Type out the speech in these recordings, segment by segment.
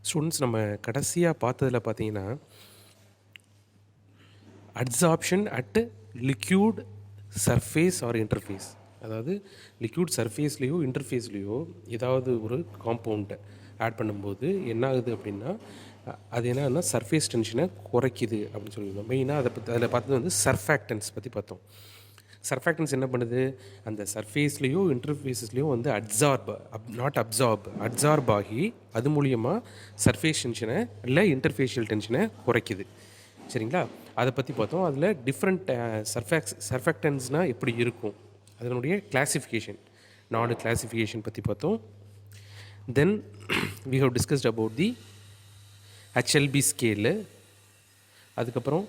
Students நம்ம கடைசியாக பார்த்ததில் பார்த்தீங்கன்னா adsorption at liquid surface or interface. அதாவது லிக்யூட் சர்ஃபேஸ்லேயோ இன்டர்ஃபேஸ்லேயோ ஏதாவது ஒரு காம்பவுண்டை ஆட் பண்ணும்போது என்ன ஆகுது அப்படின்னா அது என்னன்னா சர்ஃபேஸ் டென்ஷனை குறைக்குது அப்படின்னு சொல்லியிருந்தோம். மெயினாக அதில் பார்த்தது வந்து சர்ஃபேக்டன்ஸ் பற்றி பார்த்தோம். சர்ஃபேக்டன்ஸ் என்ன பண்ணுது, அந்த சர்ஃபேஸ்லேயோ இன்டர்ஃபேஸஸ்லேயோ வந்து அப்சார்ப் ஆகி அது மூலியமாக சர்ஃபேஸ் டென்ஷனை இல்லை இன்டர்ஃபேஷியல் டென்ஷனை குறைக்குது. சரிங்களா, அதை பற்றி பார்த்தோம். அதில் டிஃப்ரெண்ட் சர்ஃபேக்டன்ஸ்னால் எப்படி இருக்கும், அதனுடைய கிளாசிஃபிகேஷன் 4 கிளாசிஃபிகேஷன் பற்றி பார்த்தோம். Then we have discussed about the HLB scale. அதுக்கப்புறம்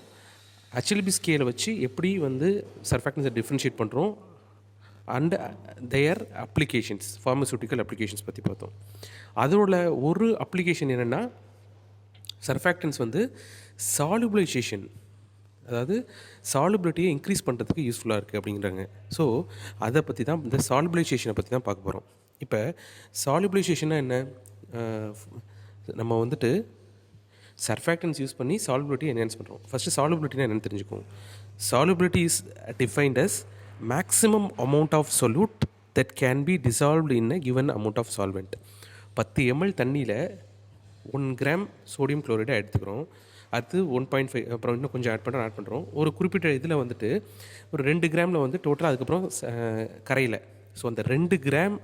ஹெச்எல்பி ஸ்கேலை வச்சு எப்படி வந்து சர்ஃபேக்டன்ஸை டிஃப்ரென்ஷியேட் பண்ணுறோம் and their applications, pharmaceutical applications பற்றி பார்த்தோம். அதோட ஒரு அப்ளிகேஷன் என்னென்னா சர்ஃபேக்டன்ஸ் வந்து சாலுபிளைசேஷன், அதாவது சாலுபிலிட்டியை இன்க்ரீஸ் பண்ணுறதுக்கு யூஸ்ஃபுல்லாக இருக்குது அப்படிங்கிறாங்க. ஸோ அதை பற்றி தான், இந்த சாலுபிளைசேஷனை பற்றி தான் பார்க்க போகிறோம். இப்போ சாலுபிளைசேஷன்னா என்ன, நம்ம வந்துட்டு சர்ஃபேக்டன்ஸ் யூஸ் பண்ணி சாலுபிலிட்டி என்ஹான்ஸ் பண்ணுறோம். ஃபஸ்ட்டு சாலுபிலிட்டினா என்னென்னு தெரிஞ்சுக்குவோம். Solubility is defined as maximum amount of solute that can be dissolved in a given amount of solvent. 10 ml தண்ணியில் 1 கிராம் சோடியம் குளோரைடை எடுத்துக்கிறோம். அது 1.5, அப்புறம் இன்னும் கொஞ்சம் ஆட் பண்ணுறோம். ஒரு குறிப்பிட்ட இதில் வந்துட்டு ஒரு 2 கிராமில் வந்து டோட்டலாக அதுக்கப்புறம் கரையில். ஸோ அந்த 2 கிராம்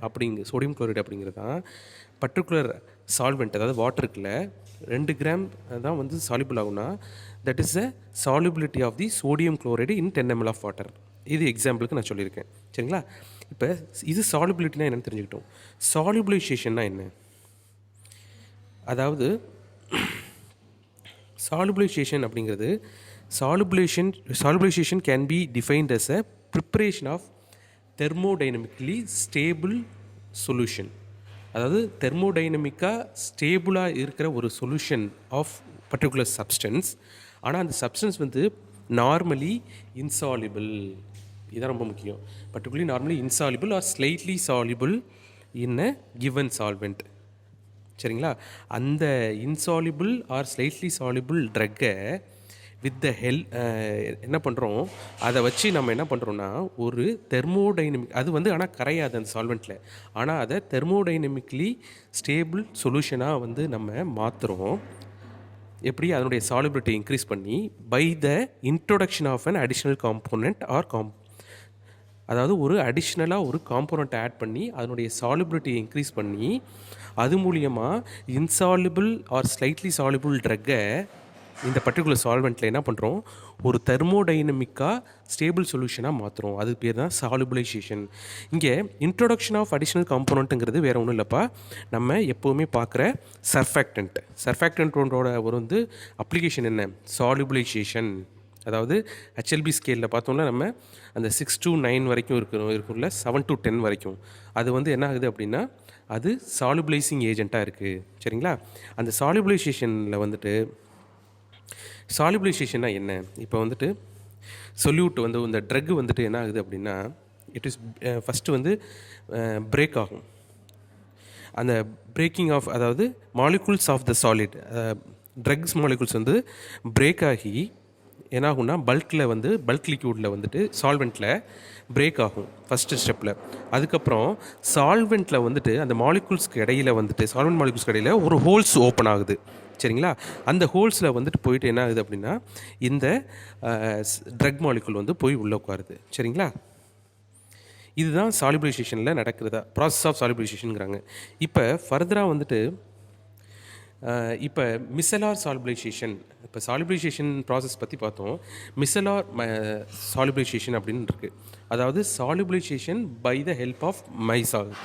சோடியம் குளோரைடு அப்படிங்கிறது தான் பர்டிகுலர் சால்வெண்ட், அதாவது வாட்டருக்குள்ள 2 கிராம் தான் வந்து சால்யூபிள் ஆகும்னா that is a solubility of the sodium chloride in 10 ml of water. இது எக்ஸாம்பிளுக்கு நான் சொல்லியிருக்கேன். சரிங்களா, இப்போ இது சால்யூபிலிட்டினா என்னென்னு தெரிஞ்சுக்கிட்டோம். சால்யூபிளைசேஷன்னா என்ன, அதாவது சாலுபிளைசேஷன் அப்படிங்கிறது solubilization can be defined as a preparation of thermodynamically stable solution. அதாவது தெர்மோடைனமிக்காக ஸ்டேபிளாக இருக்கிற ஒரு சொல்யூஷன் ஆஃப் பர்டிகுலர் சப்ஸ்டன்ஸ். ஆனால் அந்த சப்ஸ்டன்ஸ் வந்து நார்மலி இன்சாலிபிள். இதுதான் ரொம்ப முக்கியம். Particularly normally insoluble or slightly soluble in a given solvent. சரிங்களா, அந்த இன்சாலிபிள் ஆர் ஸ்லைட்லி சாலிபிள் ட்ரக்கை வித் த என்ன பண்ணுறோம், அதை வச்சு நம்ம என்ன பண்ணுறோன்னா ஒரு தெர்மோடைனமிக், அது வந்து ஆனால் கரையாது அந்த சால்வெண்ட்டில், ஆனால் அதை தெர்மோடைனமிக்லி ஸ்டேபிள் சொல்யூஷனாக வந்து நம்ம மாற்றுறோம். எப்படி, அதனுடைய சாலிபிலிட்டி இன்க்ரீஸ் பண்ணி by the introduction of an additional component or அதாவது ஒரு அடிஷ்னலாக ஒரு காம்போனண்ட்டை ஆட் பண்ணி அதனுடைய சாலிபிலிட்டியை இன்க்ரீஸ் பண்ணி அது மூலியமாக இன்சாலிபிள் ஆர் ஸ்லைட்லி சாலிபிள் ட்ரக்கை இந்த பர்டிகுலர் சால்வெண்ட்டில் என்ன பண்ணுறோம், ஒரு தெர்மோடைனமிக்காக ஸ்டேபிள் சொல்யூஷனாக மாற்றுறோம். அது பேர் தான் சாலுபிளைசேஷன். இங்கே இன்ட்ரோடக்ஷன் ஆஃப் அடிஷ்னல் காம்போனண்ட்டுங்கிறது வேறு ஒன்றும் இல்லைப்பா, நம்ம எப்போவுமே பார்க்குற சர்ஃபேக்டன்ட்டோட ஒரு வந்து அப்ளிகேஷன் என்ன, சாலுபிளைசேஷன். அதாவது ஹெச்எல்பி ஸ்கேலில் பார்த்தோம்னா நம்ம அந்த 6 to 9 வரைக்கும் இருக்கும்ல, 7 to 10 வரைக்கும் அது வந்து என்ன ஆகுது அப்படின்னா அது சாலுபிளைசிங் ஏஜெண்ட்டாக இருக்குது. சரிங்களா, அந்த சாலுபிளைசேஷனில் வந்துட்டு சாலுபிளைசேஷன்னா என்ன, இப்போ வந்துட்டு சொல்யூட் வந்து இந்த ட்ரக் வந்துட்டு என்ன ஆகுது அப்படின்னா இட் இஸ் ஃபஸ்ட்டு வந்து பிரேக் ஆகும். அந்த பிரேக்கிங் ஆஃப், அதாவது molecules of the solid drugs molecules வந்து பிரேக் ஆகி என்ன ஆகும்னா பல்க் லிக்யூடில் வந்துட்டு சால்வெண்ட்டில் பிரேக் ஆகும் ஃபஸ்ட்டு ஸ்டெப்பில். அதுக்கப்புறம் சால்வெண்ட்டில் வந்துட்டு அந்த மாலிகுல்ஸ்க்கு இடையில் வந்துட்டு சால்வெண்ட் மாலிகுல்ஸ்க்கு இடையில் ஒரு ஹோல்ஸ் ஓப்பன் ஆகுது. சரிங்களா, அந்த ஹோல்ஸில் வந்துட்டு போயிட்டு என்ன ஆகுது அப்படின்னா இந்த ட்ரக் மாலிகுல் வந்து போய் உள்ளே உட்காருது. சரிங்களா, இதுதான் சாலுபிளைசேஷனில் நடக்கிறதா ப்ராசஸ் ஆஃப் சாலுபிளைசேஷனுங்கிறாங்க. இப்போ ஃபர்தராக வந்துட்டு இப்போ மிசலார் சாலுபிளைசேஷன், இப்போ சாலுபிளைசேஷன் ப்ராசஸ் பற்றி பார்த்தோம். மிசலார் சாலுபிளைசேஷன் அப்படின்னு இருக்குது, அதாவது solubilization by the help of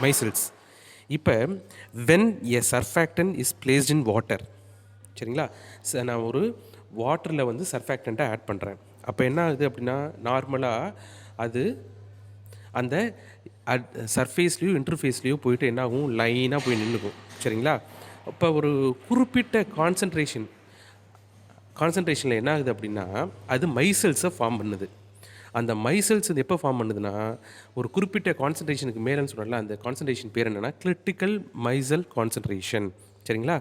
micelles. இப்போ when a surfactant is placed in water, சரிங்களா, நான் ஒரு வாட்டரில் வந்து சர்ஃபேக்டண்ட்டை ஆட் பண்ணுறேன். அப்போ என்ன ஆகுது அப்படின்னா நார்மலாக அது அந்த சர்ஃபேஸ்லேயும் இன்டர்ஃபேஸ்லேயும் போயிட்டு என்ன ஆகும், லைனாக போய் நின்றுக்கும். சரிங்களா, இப்போ ஒரு குறிப்பிட்ட கான்சன்ட்ரேஷனில் என்ன ஆகுது அப்படின்னா அது மைசல்ஸை ஃபார்ம் பண்ணுது. அந்த மைசல்ஸ் இது எப்போ ஃபார்ம் பண்ணுதுன்னா ஒரு குறிப்பிட்ட கான்சன்ட்ரேஷனுக்கு மேலேன்னு சொன்னால அந்த கான்சன்ட்ரேஷன் பேர் என்னென்னா கிரிட்டிக்கல் மைசல் கான்சன்ட்ரேஷன். சரிங்களா,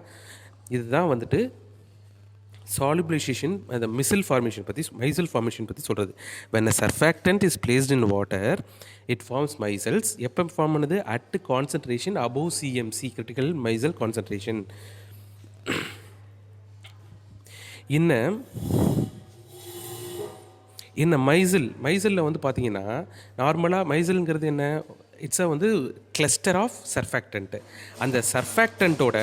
இதுதான் வந்துட்டு solubilization அந்த மிசில் ஃபார்மேஷன் பற்றி மைசல் ஃபார்மேஷன் பற்றி சொல்கிறது. when a surfactant is placed in water it forms micelles. எப்போ ஃபார்ம் பண்ணுது? at concentration above CMC critical micelle concentration. இன்ன மைசலில் வந்து பார்த்தீங்கன்னா நார்மலாக மைசல்ங்கிறது என்ன? இட்ஸ் வந்து கிளஸ்டர் ஆஃப் சர்ஃபேக்டன்ட்டு. அந்த சர்ஃபேக்டண்ட்டோட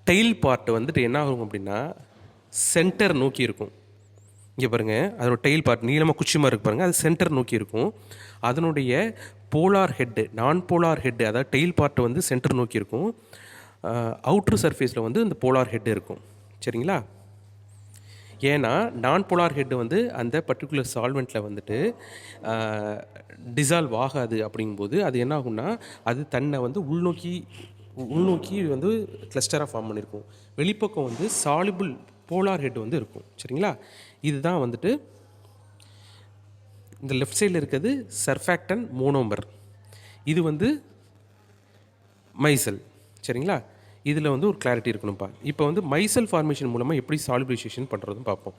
டெயில் பார்ட் வந்துட்டு என்ன ஆகும் அப்படின்னா சென்டர் நோக்கி இருக்கும். இங்கே பாருங்கள், அதோட டெயில் பார்ட் நீளமாக குச்சிமாக இருக்கு பாருங்கள், அது சென்டர் நோக்கி இருக்கும். அதனுடைய polar head, non polar head, அதாவது டெயில் பார்ட் வந்து சென்டர் நோக்கி இருக்கும். அவுட்ரு சர்ஃபேஸில் வந்து இந்த போலார் ஹெட்டு இருக்கும். சரிங்களா? ஏன்னா நான் போலார் ஹெட்டு வந்து அந்த பர்டிகுலர் சால்வெண்ட்டில் வந்துட்டு டிசால்வ் ஆகாது. அப்படிங்கும்போது அது என்ன ஆகும்னா அது தன்னை வந்து உள்நோக்கி வந்து கிளஸ்டராக ஃபார்ம் பண்ணியிருக்கும். வெளிப்பக்கம் வந்து சாலிபிள் போலார் ஹெட் வந்து இருக்கும். சரிங்களா? இதுதான் வந்துட்டு இந்த லெஃப்ட் சைடில் இருக்கிறது சர்ஃபேக்டன் மோனோமர், இது வந்து மைசல். சரிங்களா? இதில் வந்து ஒரு கிளாரிட்டி இருக்கணும்ப்பா. இப்போ வந்து மைசல் ஃபார்மேஷன் மூலமாக எப்படி சாலிபிளைசேஷன் பண்ணுறதுன்னு பார்ப்போம்.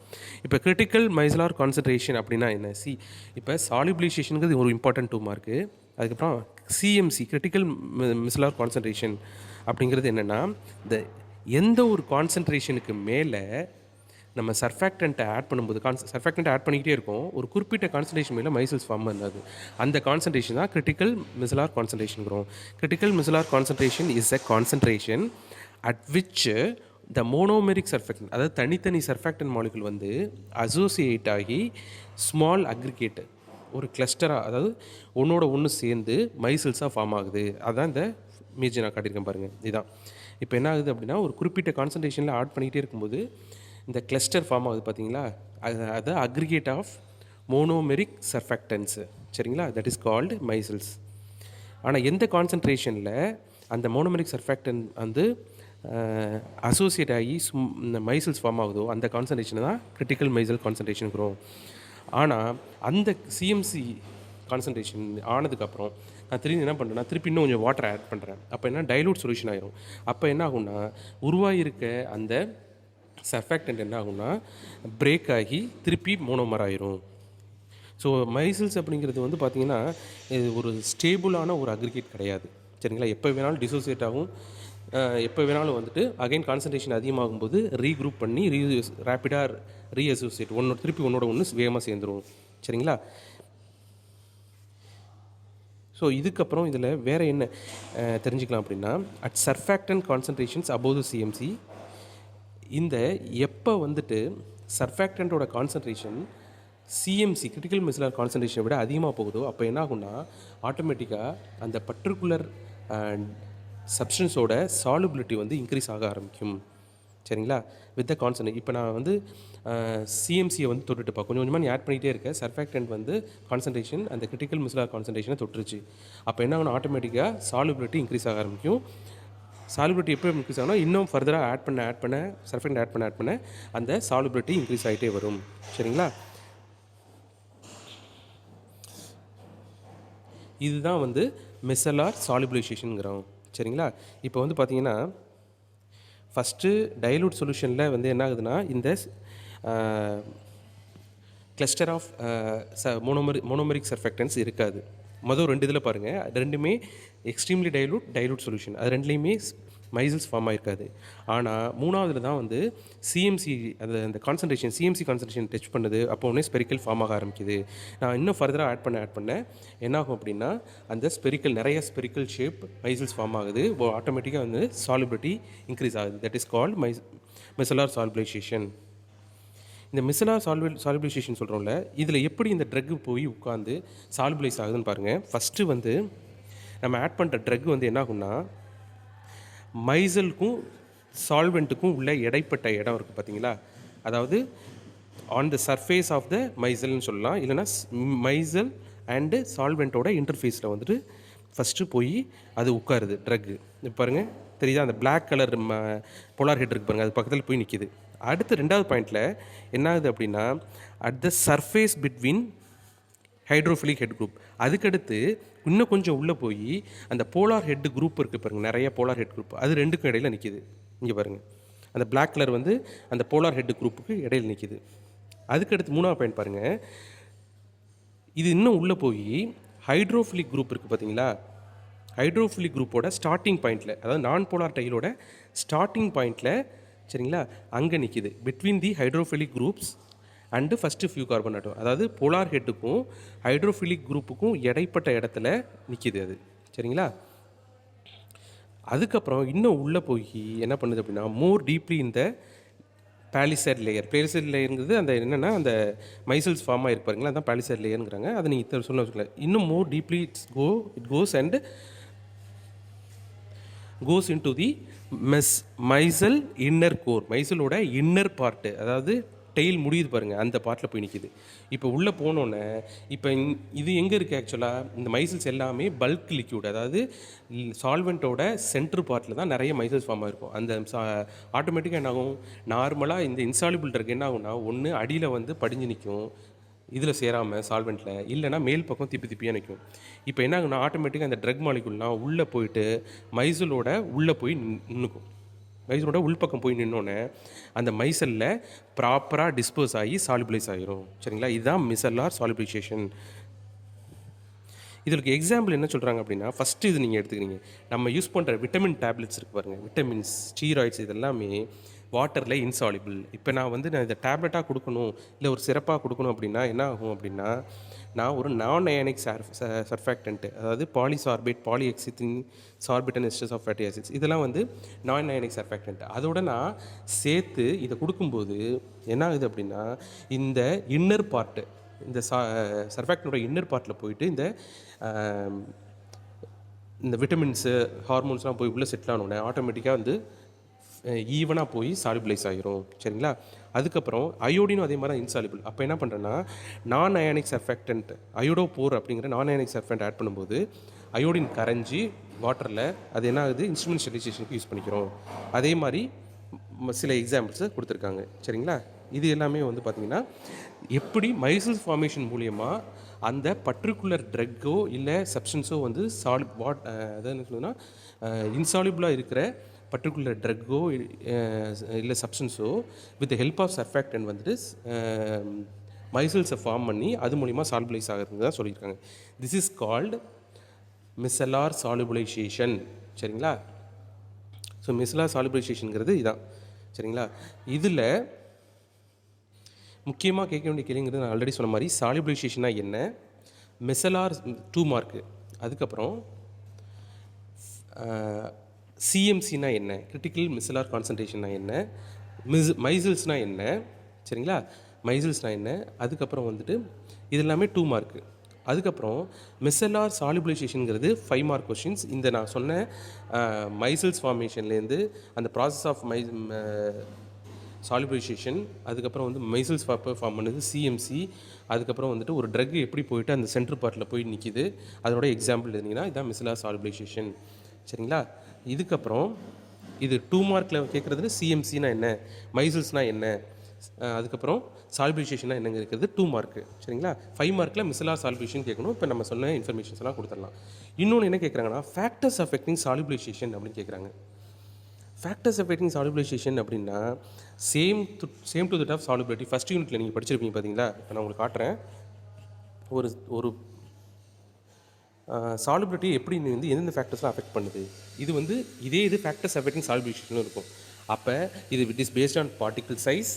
இப்போ கிரிட்டிக்கல் மைசலார் கான்சன்ட்ரேஷன் அப்படின்னா என்ன? இப்போ சாலிபிளைசேஷனுங்கிறது ஒரு இம்பார்ட்டன்ட் 2 மார்க்கு. அதுக்கப்புறம் சிஎம்சி கிரிட்டிக்கல் மிசலார் கான்சன்ட்ரேஷன் அப்படிங்கிறது என்னென்னா, இந்த எந்த ஒரு கான்சன்ட்ரேஷனுக்கு மேலே நம்ம சர்ஃபேக்டண்ட்டை ஆட் பண்ணும்போது சர்ஃபேக்டண்ட்டை ஆட் பண்ணிக்கிட்டே இருக்கும், ஒரு குறிப்பிட்ட கான்சன்ட்ரேஷன் மேலே மைசல்ஸ் ஃபார்ம் பண்ணாது. அந்த கான்சன்ட்ரேஷன் தான் கிரிட்டிக்கல் மிசலார் கான்சன்ட்ரேஷனுங்கிறோம். Critical micellar concentration is a concentration at which the monomeric surfactant, அதாவது தனித்தனி சர்ஃபேக்டன்ட் மாலிகுல் வந்து அசோசியேட் ஆகி ஸ்மால் அக்ரிகேட் ஒரு கிளஸ்டராக, அதாவது ஒன்றோட ஒன்று சேர்ந்து மைசல்ஸாக ஃபார்ம் ஆகுது. அதுதான் இந்த இமேஜ் நான் காட்டியிருக்கேன் பாருங்கள். இதுதான் இப்போ என்ன ஆகுது அப்படின்னா, ஒரு குறிப்பிட்ட கான்சன்ட்ரேஷனில் ஆட் பண்ணிகிட்டே இருக்கும்போது இந்த கிளஸ்டர் ஃபார்ம் ஆகுது. பார்த்தீங்களா? அது அக்ரிகேட் ஆஃப் மோனோமெரிக் சர்ஃபேக்டன்ஸு. சரிங்களா? That is called micelles. ஆனால் எந்த கான்சன்ட்ரேஷனில் அந்த மோனோமெரிக் சர்ஃபேக்டன் வந்து அசோசியேட் ஆகி இந்த மைசல்ஸ் ஃபார்ம் ஆகுதோ அந்த கான்சன்ட்ரேஷனை தான் கிரிட்டிக்கல் மைசல் கான்சன்ட்ரேஷனுங்கிறோம். ஆனால் அந்த சிஎம்சி கான்சன்ட்ரேஷன் ஆனதுக்கப்புறம் நான் திரும்பி என்ன பண்ணுறேன்னா, திருப்பி இன்னும் கொஞ்சம் வாட்டர் ஆட் பண்ணுறேன். அப்போ என்ன டைலூட் சொல்யூஷன் ஆயிரும். அப்போ என்ன ஆகும்னா உருவாகியிருக்க அந்த சர்ஃபேக்டன்ட் என்ன ஆகும்னா பிரேக் ஆகி திருப்பி மோனோமர் ஆயிரும். ஸோ மைசல்ஸ் அப்படிங்கிறது வந்து பார்த்திங்கன்னா இது ஒரு ஸ்டேபிளான ஒரு அக்ரிகேட் கிடையாது. சரிங்களா? எப்போ வேணாலும் டிசோசியேட் ஆகும், எப்போ வேணாலும் வந்துட்டு அகைன் கான்சன்ட்ரேஷன் அதிகமாகும்போது ரீக்ரூப் பண்ணி ரேப்பிடாக ரீஅசோசியேட் திருப்பி ஒன்றோட ஒன்று வேகமாக சேர்ந்துடும். சரிங்களா? ஸோ இதுக்கப்புறம் இதில் வேறு என்ன தெரிஞ்சுக்கலாம் அப்படின்னா, at surfactant concentrations above the CMC, இந்த எப்போ வந்துட்டு சர்ஃபேக்டண்ட்டோட கான்சன்ட்ரேஷன் சிஎம்சி கிரிட்டிக்கல் மிசலார் கான்சன்ட்ரேஷனை விட அதிகமாக போகுதோ அப்போ என்ன ஆகும்னா ஆட்டோமேட்டிக்காக அந்த பர்டிகுலர் சப்ஸ்டன்ஸோட சாலுபிலிட்டி வந்து இன்க்ரீஸ் ஆக ஆரம்பிக்கும். சரிங்களா? With the concentrate. இப்போ நான் வந்து சிஎம்சியை வந்து தொட்டுட்டுப்பா கொஞ்சம் கொஞ்சமாக நீ ஆட் பண்ணிகிட்டே இருக்க, சர்ஃபேக்டன்ட் வந்து கான்சன்ட்ரேஷன் அந்த கிரிட்டிக்கல் மிசலார் கான்சன்ட்ரேஷனை தொட்டுருச்சு. அப்போ என்ன ஆகணும், ஆட்டோமேட்டிக்காக சாலுபிலிட்டி இன்க்ரீஸ் ஆக ஆரம்பிக்கும். சாலுபிலிட்டி எப்போ இன்க்ரீஸ் ஆகணும், இன்னும் ஃபர்தராக ஆட் பண்ண சர்ஃபேக்டன்ட் ஆட் பண்ண அந்த சாலுபிலிட்டி இன்க்ரீஸ் ஆகிட்டே வரும். சரிங்களா? இதுதான் வந்து மிசலார் சாலிபிளைசேஷனுங்கிறோம். சரிங்களா? இப்போ வந்து பார்த்தீங்கன்னா ஃபஸ்ட்டு டைலூட் சொல்யூஷனில் வந்து என்ன ஆகுதுன்னா இந்த கிளஸ்டர் ஆஃப் மோனோமெரிக் சர்ஃபேக்டன்ஸ் இருக்காது. மொதல் 2 இதில் பாருங்கள், ரெண்டுமே எக்ஸ்ட்ரீம்லி டைலூட் சொல்யூஷன், அது ரெண்டுலேயுமே மைசல்ஸ் ஃபார்ம் ஆகிருக்காது. ஆனால் 3ஆவதுல தான் வந்து சிஎம்சி அந்த கான்சன்ட்ரேஷன் சிஎம்சி கான்சன்ட்ரேஷன் டச் பண்ணுது. அப்போ உடனே ஸ்பெரிக்கல் ஃபார்ம் ஆக ஆரம்பிக்குது. நான் இன்னும் ஃபர்தராக ஆட் பண்ண என்னாகும் அப்படின்னா அந்த நிறைய ஸ்பெரிக்கல் ஷேப் மைசல்ஸ் ஃபார்ம் ஆகுது. ஆட்டோமேட்டிக்காக வந்து சாலிபிலிட்டி இன்க்ரீஸ் ஆகுது. That is called micellar solubilization. இந்த மிசலார் சாலிபிளைசேஷன் சொல்கிறோம்ல, இதில் எப்படி இந்த ட்ரக்கு போய் உட்காந்து சாலிபிளைஸ் ஆகுதுன்னு பாருங்கள். ஃபஸ்ட்டு வந்து நம்ம ஆட் பண்ணுற ட்ரக் வந்து என்ன ஆகும்னா மைசலுக்கும் சால்வெண்ட்டுக்கும் உள்ள இடைப்பட்ட இடம் இருக்குது பார்த்தீங்களா, அதாவது on the surface of the மைசல்னு சொல்லலாம், இல்லைனா மைசல் அண்டு சால்வெண்ட்டோட இன்டர்ஃபேஸில் வந்துட்டு ஃபஸ்ட்டு போய் அது உட்காருது ட்ரக்கு. இப்போ பாருங்கள் தெரியுதா, அந்த பிளாக் கலர் போலார் ஹெட் இருக்குது பாருங்கள், அது பக்கத்தில் போய் நிற்கிது. அடுத்து 2வது பாயிண்டில் என்ன ஆகுது அப்படின்னா at the surface between hydrophilic head group. அதுக்கடுத்து இன்னும் கொஞ்சம் உள்ளே போய் அந்த போலார் ஹெட் குரூப் இருக்குது பாருங்கள், நிறைய போலார் ஹெட் குரூப், அது ரெண்டுக்கும் இடையில் நிற்கிது. இங்கே பாருங்கள், அந்த பிளாக் கலர் வந்து அந்த போலார் ஹெட் குரூப்புக்கு இடையில் நிற்கிது. அதுக்கடுத்து 3ஆவது பாயிண்ட் பாருங்கள், இது இன்னும் உள்ளே போய் ஹைட்ரோஃபிலிக் குரூப் இருக்குது பார்த்தீங்களா, ஹைட்ரோஃபிலிக் குரூப்போட ஸ்டார்டிங் பாயிண்டில், அதாவது நான் போலார் டைலோட ஸ்டார்டிங் பாயிண்டில், சரிங்களா, அங்கே நிற்கிது. Between the hydrophilic groups and first few carbon atom, அதாவது போலார் ஹெட்டுக்கும் ஹைட்ரோஃபிலிக் குரூப்புக்கும் இடைப்பட்ட இடத்துல நிற்கிது அது, சரிங்களா. அதுக்கப்புறம் இன்னும் உள்ளே போய் என்ன பண்ணுது அப்படின்னா, மோர் டீப்லி இந்த பாலிசைட் லேயர். பாலிசைட் லேயருங்கிறது அந்த என்னென்னா அந்த மைசல்ஸ் ஃபார்ம் ஆகிருக்கு பாருங்களா, அதான் பாலிசைட் லேயருங்கிறாங்க. அதை நீங்கள் சொன்ன வச்சுக்கல. இன்னும் more deeply it goes and goes in to the micelle inner core. மைசலோட இன்னர் பார்ட்டு, அதாவது டெயில் முடியுது பாருங்கள், அந்த பார்ட்டில் போய் நிற்கிது. இப்போ உள்ளே போனோன்னே இப்போ இது எங்கே இருக்குது ஆக்சுவலாக, இந்த மைசல்ஸ் எல்லாமே பல்க் லிக்யூட், அதாவது சால்வெண்ட்டோட சென்ட்ரு பார்ட்டில் தான் நிறைய மைசல்ஸ் ஃபார்ம் ஆகிருக்கும். அந்த ஆட்டோமேட்டிக்காக என்ன ஆகும், நார்மலாக இந்த இன்சாலிபிள் ட்ரக் என்ன ஆகும்னா, ஒன்று அடியில் வந்து படிஞ்சு நிற்கும் இதில் சேராமல் சால்வெண்ட்டில், இல்லைனா மேல் பக்கம் திப்பி திப்பியாக நிற்கும். இப்போ என்ன ஆகுனா, ஆட்டோமேட்டிக்காக அந்த ட்ரக் மாலிகுல்லாம் உள்ளே போயிட்டு மைசலோட உள்ளே போய் நின்றுக்கும். மைசலோட உள்பக்கம் போய் நின்னோன்னே அந்த மைசலில் ப்ராப்பராக டிஸ்போஸ் ஆகி சாலிபிளைஸ் ஆகிரும், சரிங்களா. இதுதான் மிசல்லார் சாலிபிளைசேஷன். இதற்கு எக்ஸாம்பிள் என்ன சொல்கிறாங்க அப்படின்னா, ஃபஸ்ட்டு இது நீங்கள் எடுத்துக்கிறீங்க, நம்ம யூஸ் பண்ணுற விட்டமின் டேப்லெட்ஸ் இருக்குது பாருங்கள், விட்டமின்ஸ், ஸ்டீராய்ட்ஸ், இதெல்லாமே வாட்டரில் இன்சாலிபிள். இப்போ நான் இதை டேப்லெட்டாக கொடுக்கணும், இல்லை ஒரு சிறப்பாக கொடுக்கணும் அப்படின்னா என்ன ஆகும் அப்படின்னா, நான் ஒரு நான் அயானிக் சர்ஃபேக்டன்ட்டு, அதாவது பாலிசார்பேட், பாலிஎக்சித்தின், சார்பிட்டன் எஸ்டர்ஸ் ஆஃப் ஃபேட்டி ஆசிட்ஸ், இதெல்லாம் வந்து நான் அயானிக் சர்ஃபேக்டன்ட். அதோட நான் சேர்த்து இதை கொடுக்கும்போது என்ன ஆகுது அப்படின்னா, இந்த இன்னர் பார்ட்டு, இந்த சர்ஃபேக்டனோட இன்னர் பார்ட்டில் போயிட்டு இந்த விட்டமின்ஸு, ஹார்மோன்ஸ்லாம் போய் உள்ளே செட்டில் ஆனோடனே ஆட்டோமேட்டிக்காக வந்து ஈவனாக போய் சாலிபிளைஸ் ஆகிரும், சரிங்களா. அதுக்கப்புறம் அயோடினும் அதே மாதிரி தான் இன்சாலிபிள். அப்போ என்ன பண்ணுறேன்னா, நான் அயானிக் சர்ஃபேக்டன்ட், அயோடோ போர் அப்படிங்கிற நான் அயானிக் சர்ஃபேக்டன்ட் ஆட் பண்ணும்போது அயோடின் கரைஞ்சி வாட்டரில் அது என்ன ஆகுது, இன்ஸ்ட்ருமெண்ட் ஸ்டெரிலைசேஷனுக்கு யூஸ் பண்ணிக்கிறோம். அதே மாதிரி சில எக்ஸாம்பிள்ஸை கொடுத்துருக்காங்க, சரிங்களா. இது எல்லாமே வந்து பார்த்திங்கன்னா எப்படி மைசல்ஸ் ஃபார்மேஷன் மூலியமாக அந்த பர்டிகுலர் ட்ரக்கோ இல்லை சப்ஸ்டன்ஸோ வந்து அதாவது என்ன சொல்லுன்னா, இன்சாலிபிளாக இருக்கிற பர்டிகுலர் ட்ரக்கோ இல்லை சப்ஸ்டன்ஸோ வித் ஹெல்ப் ஆஃப் சர்ஃபேக்டன்ட் வந்துட்டு மைசல்ஸை ஃபார்ம் பண்ணி அது மூலிமா சால்புலைஸ் ஆகிறது தான் சொல்லியிருக்காங்க. திஸ் இஸ் கால்டு மிசலார் சாலுபுலைசேஷன், சரிங்களா. ஸோ மிசலார் சாலுபுலைசேஷனுங்கிறது இதுதான், சரிங்களா. இதில் முக்கியமாக கேட்க வேண்டிய கேள்விங்கிறது நான் ஆல்ரெடி சொன்ன மாதிரி, சாலுபுலைசேஷனா என்ன, மிசலார் 2 மார்க்கு, அதுக்கப்புறம் சிஎம்சினா என்ன, கிரிட்டிக்கல் மிசலார் கான்சன்ட்ரேஷனா என்ன, மைசல்ஸ்னால் என்ன, சரிங்களா, மைசல்ஸ்னால் என்ன, அதுக்கப்புறம் வந்துட்டு இது எல்லாமே 2 மார்க்கு. அதுக்கப்புறம் மிசலார் சாலிபுலைசேஷனுங்கிறது 5 மார்க் கொஷின்ஸ். இந்த நான் சொன்ன மைசல்ஸ் ஃபார்மேஷன்லேருந்து அந்த ப்ராசஸ் ஆஃப் சாலிபுலைசேஷன், அதுக்கப்புறம் வந்து மைசல்ஸ் ஃபார்ம் பண்ணுது சிஎம்சி, அதுக்கப்புறம் வந்துட்டு ஒரு ட்ரக் எப்படி போயிட்டு அந்த சென்ட்ரு பார்ட்டில் போய் நிற்கிது, அதோட எக்ஸாம்பிள் இருந்தீங்கன்னா இதுதான் மிசலார் சாலிபுலைசேஷன், சரிங்களா. இதுக்கப்புறம் இது 2 மார்க்கில் கேட்குறது சிஎம்சினா என்ன, மைசல்ஸ்னால் என்ன, அதுக்கப்புறம் சால்புலைசேஷனாக என்னங்க இருக்கிறது 2 மார்க்கு, சரிங்களா. 5 மார்க்கில் மிசலார் சால்புலைசேஷன் கேட்கணும். இப்போ நம்ம சொன்ன இன்ஃபர்மேஷன்ஸ் எல்லாம் கொடுத்துடலாம். இன்னொன்று என்ன கேட்குறாங்கன்னா, ஃபேக்டர்ஸ் அஃபெக்டிங் சால்புலைசேஷன் அப்படின்னு கேட்குறாங்க. ஃபேக்டர்ஸ் அஃபெக்டிங் சால்புலைசேஷன் அப்படின்னா same to that of solubility. First யூனிட்டில் நீங்கள் படிச்சிருப்பீங்க பார்த்தீங்களா. இப்போ நான் உங்களுக்கு காட்டுறேன். ஒரு சால்பிலிட்டி எப்படி வந்து எந்தெந்த ஃபேக்டர்ஸ்லாம் அஃபெக்ட் பண்ணுது, இது வந்து இது ஃபேக்டர்ஸ் அஃபெக்டிங் சால்புலைசேஷன் இருக்கும். அப்போ it is based on particle size,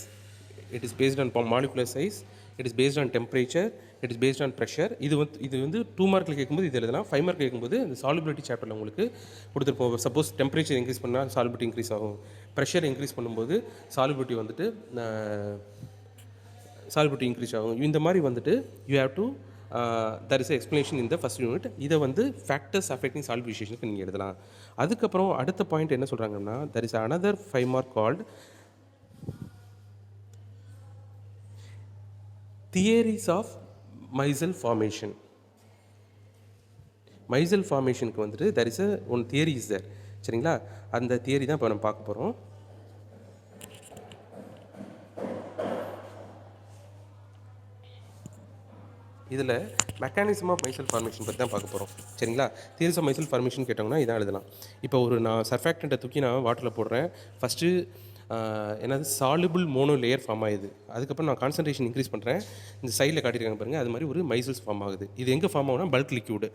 it is based on molecular size, it is based on temperature, it is based on pressure. இது வந்து 2 மார்க்கில் கேட்கும்போது இது எழுதலாம். 5 மார்க்கில் கேட்கும்போது இந்த சாலிபிலிட்டி சாப்டரில் உங்களுக்கு கொடுத்துருப்போம். சப்போஸ் டெம்பரேச்சர் இன்க்ரீஸ் பண்ணால் சாலிபிலிட்டி இன்க்ரீஸ் ஆகும், ப்ரெஷர் இன்க்ரீஸ் பண்ணும்போது சாலிபிலிட்டி வந்துட்டு சாலிபிலிட்டி இன்க்ரீஸ் ஆகும். இந்த மாதிரி வந்துட்டு you have to there is explanation இந்த ஃபஸ்ட் யூனிட். இதை வந்து ஃபேக்டர்ஸ் அஃபெக்டிங் சாலிபிலைசேஷனுக்கு நீங்கள் எழுதலாம். அதுக்கப்புறம் அடுத்த பாயிண்ட் என்ன சொல்கிறாங்கன்னா, there is another 5 mark called theories of micelle formation. Micelle ஃபார்மேஷனுக்கு வந்துட்டு there is one theory is there, சரிங்களா. அந்த தியரி தான் இப்போ நம்ம பார்க்க போகிறோம். இதில் மெக்கானிசம் ஆஃப் மைசல் ஃபார்மேஷன் பற்றி தான் பார்க்க போகிறோம். சரிங்களா? தியரிஸ் ஆஃப் மைசல் ஃபார்மேஷன் கேட்டோம்னா இதான் எழுதலாம். இப்போ நான் சர்ஃபேக்டண்ட்டை தூக்கி நான் வாட்டரில் போடுறேன். ஃபஸ்ட்டு என்னது சாலுபிள் மோனோ லேயர் ஃபார்ம் ஆகுது. அதுக்கப்புறம் நான் கான்சன்ட்ரேஷன் இன்க்ரீஸ் பண்ணுறேன். இந்த சைடில் காட்டியிருக்காங்க பாருங்கள், அது மாதிரி ஒரு மைசல்ஸ் ஃபார்ம் ஆகுது. இது எங்கே ஃபார்ம் ஆகுனா bulk liquid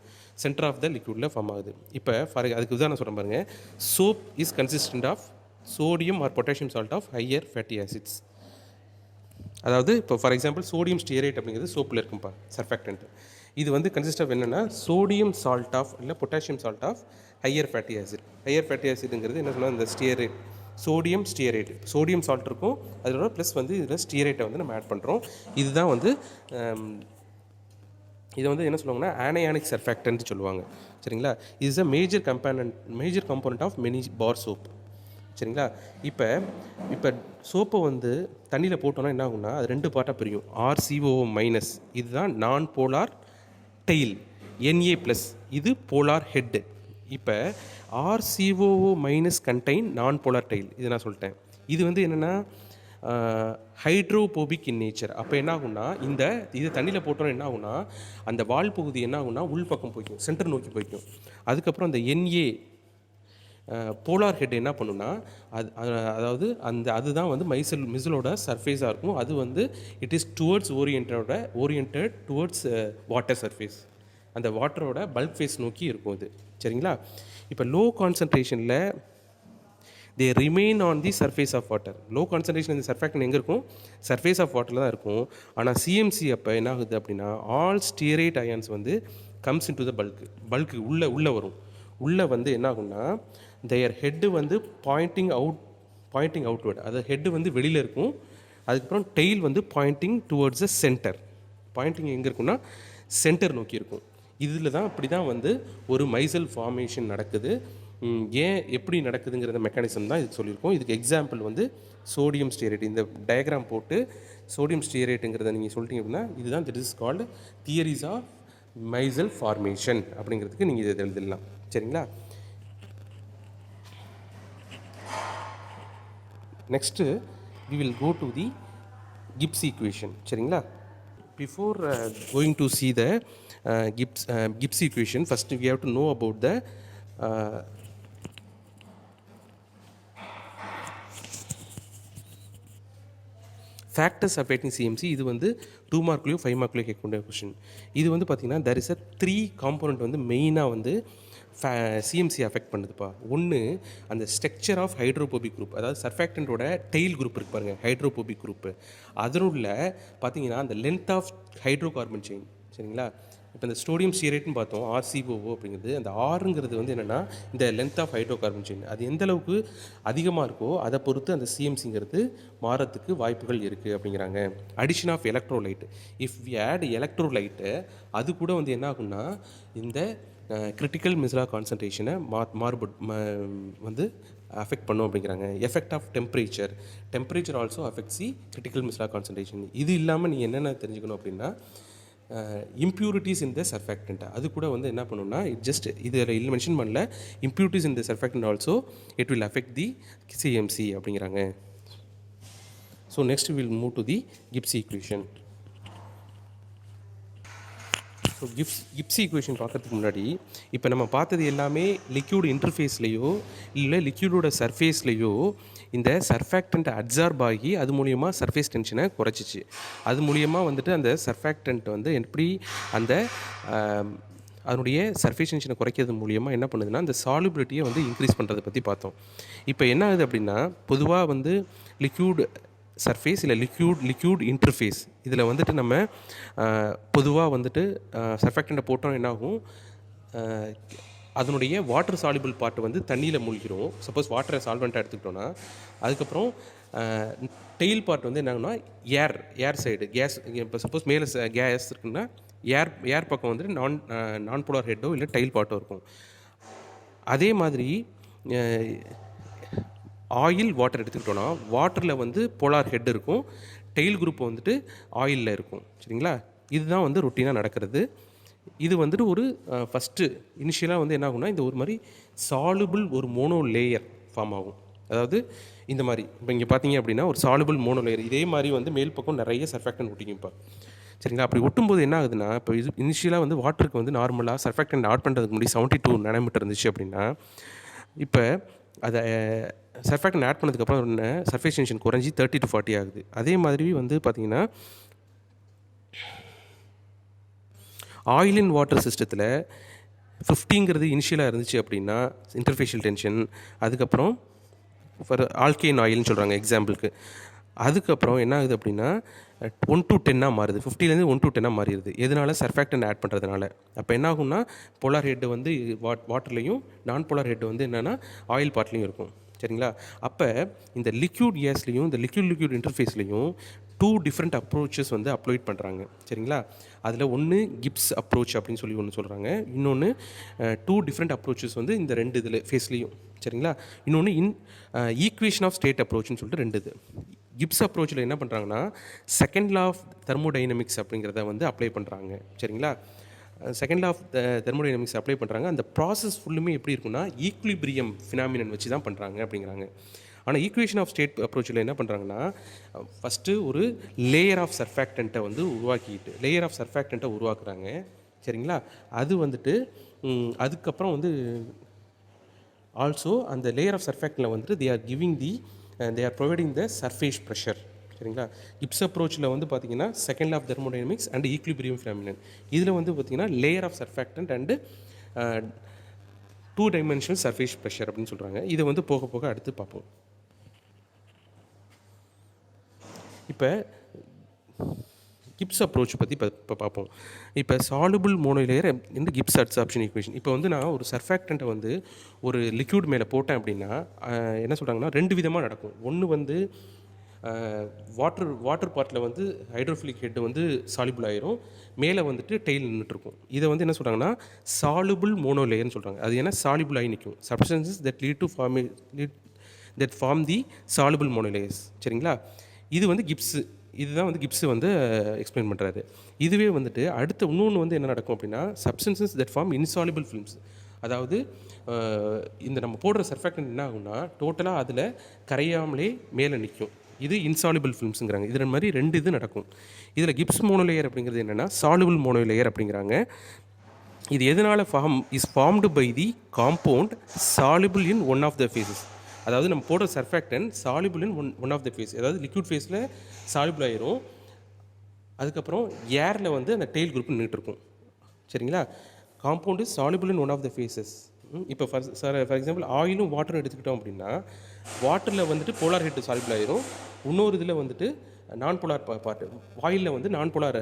centre of the லிக்யூடில் ஃபார்ம் ஆகுது. இப்போ அதுக்கு உதாரணம் சொல்கிறேன் பாருங்கள். Soap is consistent of sodium or potassium salt of higher fatty acids. அதாவது இப்போ ஃபார் எக்ஸாம்பிள் சோடியம் ஸ்டியரேட் அப்படிங்கிறது சோப்பில் இருக்கும்ப்பா சர்ஃபேக்டன்ட். இது வந்து கன்சிஸ்ட் ஆஃப் என்னென்னா சோடியம் சால்ட் ஆஃப் இல்லை potassium salt of higher fatty acid. Higher fatty ஆசிடுங்கிறது என்ன சொன்னால் இந்த stearate sodium stearate, sodium salt இருக்கும், அதோட ப்ளஸ் வந்து இதில் ஸ்டியரேட்டை வந்து நம்ம ஆட் பண்ணுறோம். இதுதான் வந்து இதை வந்து என்ன சொல்லுவாங்கன்னா ஆனையானிக் சர்ஃபேக்டன்ட் சொல்லுவாங்க. சரிங்களா? Is a major component of many bar soap. சரிங்களா? இப்போ சோப்பை வந்து தண்ணியில் போட்டோன்னா என்ன ஆகும்னா அது 2 பார்ட்டாக பிரியும். RCOO மைனஸ் இதுதான் நான் போலார் டெயில், Na+, இது போலார் ஹெட்டு. இப்போ RCOO மைனஸ் கண்டைன் நான் போலார் டெயில், இது நான் சொல்லிட்டேன். இது வந்து என்னென்னா ஹைட்ரோபோபிக் இன் நேச்சர். அப்போ என்ன ஆகும்னா இது தண்ணியில் போட்டோன்னா என்ன ஆகும்னா அந்த வால் பகுதி என்ன ஆகும்னா உள் பக்கம் போய்க்கும், சென்டர் நோக்கி போய்க்கும். அதுக்கப்புறம் அந்த Na போலார் ஹெட் என்ன பண்ணுன்னா அதாவது அதுதான் வந்து மிசிலோட சர்ஃபேஸாக இருக்கும். அது வந்து it is towards oriented towards water surface. அந்த வாட்டரோட பல்க் ஃபேஸ் நோக்கி இருக்கும் இது. சரிங்களா? இப்போ லோ கான்சன்ட்ரேஷனில் they remain on the surface of water. Low concentration இந்த சர்ஃபேக்டன் எங்கே இருக்கும்? சர்ஃபேஸ் ஆஃப் வாட்டரில் தான் இருக்கும். ஆனால் சிஎம்சி அப்போ என்ன ஆகுது அப்படின்னா ஆல் ஸ்டியரேட் அயான்ஸ் வந்து கம்ஸ் இன் டு த பல்க்கு உள்ளே வரும். உள்ளே வந்து என்ன ஆகும்னா தேர் ஹெட்டு வந்து பாயிண்டிங் அவுட்வர்ட். அது ஹெட்டு வந்து வெளியில் இருக்கும். அதுக்கப்புறம் டெயில் வந்து pointing towards the centre. Pointing எங்கே இருக்குன்னா சென்டர் நோக்கி இருக்கும். இதில் தான் அப்படி தான் வந்து ஒரு மைசல் ஃபார்மேஷன் நடக்குது. ஏன் எப்படி நடக்குதுங்கிற மெக்கானிசம் தான் இதுக்கு சொல்லியிருக்கோம். இதுக்கு எக்ஸாம்பிள் வந்து சோடியம் ஸ்டியரேட். இந்த டயக்ராம் போட்டு சோடியம் ஸ்டியரேட்டுங்கிறத நீங்கள் சொல்லிட்டீங்க அப்படின்னா இதுதான் that is called theories of micelle formation அப்படிங்கிறதுக்கு நீங்கள் இதை எழுதிடலாம். சரிங்களா? Next we will go to the Gibbs equation. சரிங்களா? Before going to see the Gibbs equation, first we have to know about the factors affecting CMC. இது வந்து 2 மார்க்லேயும் 5 மார்க்லேயும் கேட்கக்கூடிய question. இது வந்து பார்த்திங்கன்னா there is a 3 காம்போனண்ட் வந்து மெயினாக வந்து சிஎம்சி அஃபெக்ட் பண்ணுதுப்பா. ஒன்று அந்த ஸ்ட்ரக்சர் ஆஃப் ஹைட்ரோபோபிக் குரூப், அதாவது சர்ஃபேக்டன்ட்டோட டெயில் குரூப் இருக்கு பாருங்கள், ஹைட்ரோபோபிக் குரூப்பு. அதனுள்ள பார்த்தீங்கன்னா அந்த length of hydrocarbon chain. சரிங்களா? இப்போ இந்த சோடியம் ஸ்டியரேட்னு பார்த்தோம், RCOO அப்படிங்கிறது. அந்த ஆறுங்கிறது வந்து என்னென்னா இந்த length of hydrocarbon chain. அது எந்த அளவுக்கு அதிகமாக இருக்கோ அதை பொறுத்து அந்த சிஎம்சிங்கிறது மாறத்துக்கு வாய்ப்புகள் இருக்குது அப்படிங்கிறாங்க. Addition of electrolyte, if we add electrolyte அது கூட வந்து என்ன ஆகும்னா இந்த கிரிட்டிக்கல் மிசிலா கான்சன்ட்ரேஷனை வந்து அஃபெக்ட் பண்ணும் அப்படிங்கிறாங்க. Effect of temperature also affects the critical micellar concentration. இது இல்லாமல் நீங்கள் என்னென்ன தெரிஞ்சுக்கணும் அப்படின்னா இம்ப்யூரிட்டிஸ் இன் த சர்ஃபேக்டன்ட் அது கூட வந்து என்ன பண்ணுன்னா இதில் மென்ஷன் பண்ணல. Impurities in the surfactant also it will affect the CMC அப்படிங்கிறாங்க. So next will move to the Gibbs equation. So Gibbs equation பார்க்கறதுக்கு முன்னாடி இப்போ நம்ம பார்த்தது எல்லாமே லிக்யூட் இன்டர்ஃபேஸ்லேயோ இல்லை லிக்யூடோட சர்ஃபேஸ்லேயோ இந்த சர்ஃபேக்டன்ட் அப்சார்ப் ஆகி அது மூலிமா சர்ஃபேஸ் டென்ஷனை குறைச்சிச்சு. அது மூலிமா வந்துட்டு அந்த சர்ஃபேக்டன்ட் வந்து எப்படி அந்த அதனுடைய சர்ஃபேஸ் டென்ஷனை குறைக்கிறது மூலிமா என்ன பண்ணுதுன்னா அந்த சாலுபிலிட்டியை வந்து இன்க்ரீஸ் பண்ணுறதை பற்றி பார்த்தோம். இப்போ என்ன ஆகுது அப்படின்னா பொதுவாக வந்து லிக்யூட் சர்ஃபேஸ் இல்லை லிக்யூட் இன்டர்ஃபேஸ் இதில் வந்துட்டு நம்ம பொதுவாக வந்துட்டு சர்ஃபேக்டண்ட்டை போட்டோம் என்னாகும் அதனுடைய வாட்டர் சால்யூபிள் பார்ட் வந்து தண்ணியில் மூழ்கிடும். சப்போஸ் வாட்டரை சால்வெண்ட்டாக எடுத்துக்கிட்டோன்னா அதுக்கப்புறம் டெயில் பார்ட் வந்து என்னாகுன்னா ஏர் சைடு கேஸ். இப்போ சப்போஸ் மேலே கேஸ் இருக்குன்னா ஏர் பக்கம் வந்துட்டு நான் போலார் ஹெட்டோ இல்லை டெயில் பார்ட்டோ இருக்கும். அதே மாதிரி ஆயில் வாட்டர் எடுத்துக்கிட்டோன்னா வாட்டரில் வந்து போலார் ஹெட் இருக்கும், டெயில் குரூப் வந்துட்டு ஆயிலில் இருக்கும். சரிங்களா? இதுதான் வந்து ரொட்டீனாக நடக்கிறது. இது வந்துட்டு ஒரு ஃபஸ்ட்டு இனிஷியலாக வந்து என்ன ஆகும்னா இந்த ஒரு மாதிரி சாலுபிள் ஒரு மோனோ லேயர் ஃபார்ம் ஆகும். அதாவது இந்த மாதிரி இப்போ இங்கே பார்த்தீங்க அப்படின்னா ஒரு சாலுபிள் மோனோ லேயர் இதே மாதிரி வந்து மேல் பக்கம் நிறைய சர்ஃபேக்டன் ஒட்டிக்கும்ப்பா. சரிங்களா? அப்படி ஒட்டும்போது என்ன ஆகுதுன்னா, இப்போ இது இனிஷியலாக வந்து வாட்டருக்கு வந்து நார்மலாக சர்ஃபேக்டன்ட் ஆட் பண்ணுறதுக்கு முன்னாடி 72 நானோமீட்டர் இருந்துச்சு அப்படின்னா, இப்போ அதை சர்ஃபேக்டன்ட் ஆட் பண்ணதுக்கப்புறம் என்ன சர்ஃபேஸ் டென்ஷன் குறைஞ்சி 30 to 40 ஆகுது. அதே மாதிரி வந்து பார்த்திங்கன்னா ஆயில் அண்ட் வாட்டர் சிஸ்டத்தில் 50ங்கிறது இனிஷியலாக இருந்துச்சு அப்படின்னா இன்டர்ஃபேஷியல் டென்ஷன், அதுக்கப்புறம் ஃபார் ஆல்கேன் ஆயில்னு சொல்கிறாங்க எக்ஸாம்பிளுக்கு. அதுக்கப்புறம் என்ன ஆகுது அப்படின்னா 1 to 10 மாறுது. 50லேருந்து 1 to 10 மாறிடுது. எதனால சர்ஃபேக்டன்ட் ஆட் பண்ணுறதுனால. அப்போ என்ன ஆகும்னா போலார் ஹெட் வந்து வாட்டர்லேயும் நான் போலார் ஹெட் வந்து என்னென்னா ஆயில் பார்ட்லேயும் இருக்கும். சரிங்களா? அப்போ இந்த லிக்யூட் கேஸ்லேயும் இந்த லிக்யூட் இன்டர்ஃபேஸ்லேயும் 2 டிஃப்ரெண்ட் அப்ரோச்சஸ் வந்து அப்ளோட் பண்ணுறாங்க. சரிங்களா? அதில் ஒன்று கிப்ஸ் அப்ரோச் அப்படின்னு சொல்லி ஒன்று சொல்கிறாங்க. இன்னொன்று 2 டிஃப்ரெண்ட் அப்ரோச்சஸ் வந்து இந்த 2 இதில் ஃபேஸ்லேயும். சரிங்களா? இன்னொன்று ஈக்குவேஷன் ஆஃப் ஸ்டேட் அப்ரோச்னு சொல்லிட்டு 2 இது. கிப்ஸ் அப்ரோச்சில் என்ன பண்ணுறாங்கன்னா செகண்ட் லா ஆஃப் தெர்மோடைனமிக்ஸ் அப்படிங்கிறத வந்து அப்ளை பண்ணுறாங்க. சரிங்களா? Second law of thermodynamics apply பண்ணுறாங்க. அந்த ப்ராசஸ் ஃபுல்லுமே எப்படி இருக்குன்னா ஈக்விலிபிரியம் ஃபினாமினன் வச்சு தான் பண்ணுறாங்க அப்படிங்கிறாங்க. ஆனால் ஈக்குவேஷன் ஆஃப் ஸ்டேட் அப்ரோச்சில் என்ன பண்ணுறாங்கன்னா ஃபஸ்ட்டு ஒரு லேயர் ஆஃப் சர்ஃபேக்டண்ட்டை வந்து உருவாக்குறாங்க. சரிங்களா? அது வந்துட்டு அதுக்கப்புறம் வந்து ஆல்சோ அந்த லேயர் ஆஃப் சர்ஃபேக்டில் வந்துட்டு they are providing the surface pressure. சரிங்களா? கிப்ஸ் அப்ரோச்சில் வந்து பார்த்திங்கன்னா second law of thermodynamics and equilibrium phenomenon. இதில் வந்து பார்த்திங்கன்னா layer of surfactant and 2 dimensional surface pressure அப்படின்னு சொல்கிறாங்க. இதை வந்து போக போக அடுத்து பார்ப்போம். இப்போ கிப்ஸ் அப்ரோச் பற்றி இப்போ பார்ப்போம். இப்போ சாலுபிள் மோனோலேயர் இந்த கிப்ஸ் அப்சார்ப்ஷன் ஈக்குவேஷன். இப்போ வந்து நான் ஒரு சர்ஃபேக்டண்ட்டை வந்து ஒரு லிக்யூட் மேலே போட்டேன் அப்படின்னா என்ன சொல்கிறாங்கன்னா 2 விதமாக நடக்கும். ஒன்று வந்து வாட்டர் பார்ட்டில் வந்து ஹைட்ரோஃபிலிக் ஹெட் வந்து சாலிபிள் ஆயிரும், மேலே வந்துட்டு டெய்ல் நின்றுட்டுருக்கும். இதை வந்து என்ன சொல்கிறாங்கன்னா சாலுபிள் மோனோலேயர்னு சொல்கிறாங்க. அது ஏன்னா சாலிபிள் ஆகி நிற்கும். Substances that form the soluble monolayers. சரிங்களா? இது வந்து இதுதான் வந்து கிப்ஸு வந்து எக்ஸ்பிளைன் பண்ணுறாரு. இதுவே வந்துட்டு அடுத்த இன்னொன்று வந்து என்ன நடக்கும் அப்படின்னா substances that form insoluble films. அதாவது இந்த நம்ம போடுற சர்ஃபேக்டன்ட் என்ன ஆகும்னா டோட்டலாக அதில் கரையாமலே மேலே நிற்கும். இது இன்சாலிபிள் ஃபிலிம்ஸுங்கிறாங்க. இதில் மாதிரி 2 இது நடக்கும். இதில் கிப்ஸ் மோனோலேயர் அப்படிங்கிறது என்னென்னா சாலுபிள் மோனோலேயர் அப்படிங்கிறாங்க. இது எதனால் formed by the compound soluble in one of the phases. அதாவது நம்ம போடுற surfactant soluble in one of the phase. அதாவது லிக்விட் ஃபேஸில் சாலிபிள் ஆயிரும், அதுக்கப்புறம் ஏரில் வந்து அந்த டெய்ல் குரூப் நின்றுட்டுருக்கும். சரிங்களா? Compound is soluble in one of the phases. இப்போ ஃபார் எக்ஸாம்பிள் ஆயிலும் வாட்டரும் எடுத்துக்கிட்டோம் அப்படின்னா வாட்டரில் வந்துட்டு போலார் ஹெட் சாலிபிள் ஆயிரும், இன்னொரு இதில் வந்துட்டு நான் போலார் பார்ட்டு ஆயிலில் வந்து நான் போலார்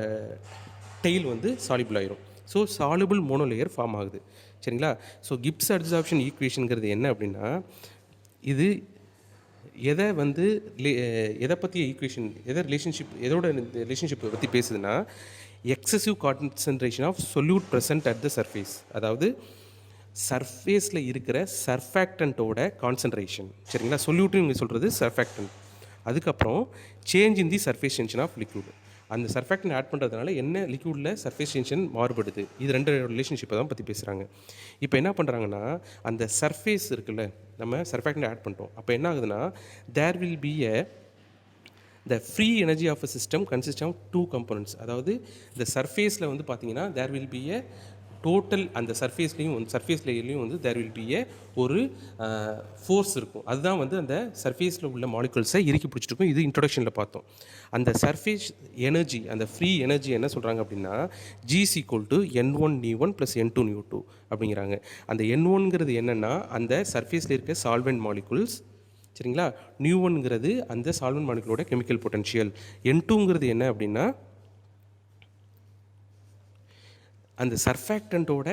டெய்ல் வந்து சாலிபிள் ஆயிரும். ஸோ சாலிபிள் மோனோலேயர் ஃபார்ம் ஆகுது. சரிங்களா? ஸோ கிப்ஸ் அப்சார்ப்ஷன் ஈக்குவேஷனுங்கிறது என்ன அப்படின்னா இது எதை பற்றிய ஈக்குவேஷன், எதோட ரிலேஷன்ஷிப்பை பற்றி பேசுதுன்னா excessive concentration of solute present at the surface. அதாவது சர்ஃபேஸில் இருக்கிற சர்ஃபேக்டண்ட்டோட கான்சன்ட்ரேஷன். சரிங்களா? சொல்யூட்னு இங்கே சொல்கிறது சர்ஃபேக்டன்ட். அதுக்கப்புறம் change in the surface tension of liquid. அந்த சர்ஃபேக்டன்ட் ஆட் பண்ணுறதுனால என்ன லிக்விடில் சர்ஃபேஸ் டென்ஷன் மாறுபடுது. இது 2 ரிலேஷன்ஷிப்பை தான் பற்றி பேசுகிறாங்க. இப்போ என்ன பண்ணுறாங்கன்னா அந்த சர்ஃபேஸ் இருக்குல்ல, நம்ம சர்ஃபேக்டன்ட் ஆட் பண்ணிட்டோம். அப்போ என்ன ஆகுதுன்னா there will be the free energy of a system consist of 2 components. அதாவது இந்த சர்ஃபேஸில் வந்து பார்த்திங்கன்னா தேர் வில் பி டோட்டல் அந்த சர்ஃபேஸ் லேயர்லேயும் வந்து தேர் வில் பி ஒரு ஃபோர்ஸ் இருக்கும். அதுதான் வந்து அந்த சர்ஃபேஸில் உள்ள மாலிகுல்ஸை இறுக்கி பிடிச்சிருக்கும். இது இன்ட்ரொடக்ஷனில் பார்த்தோம். அந்த சர்ஃபேஸ் எனர்ஜி, அந்த ஃப்ரீ எனர்ஜி என்ன சொல்கிறாங்க அப்படின்னா G = N1 + N2 அப்படிங்கிறாங்க. அந்த N1ங்கிறது என்னென்னா அந்த சர்ஃபேஸில் இருக்க சால்வெண்ட் மாலிகுல்ஸ். சரிங்களா? நியூ1ங்கிறது அந்த சால்வெண்ட் மாலிகுலோட கெமிக்கல் பொட்டன்ஷியல். N2ங்கிறது என்ன அப்படின்னா அந்த சர்ஃபேக்டண்ட்டோட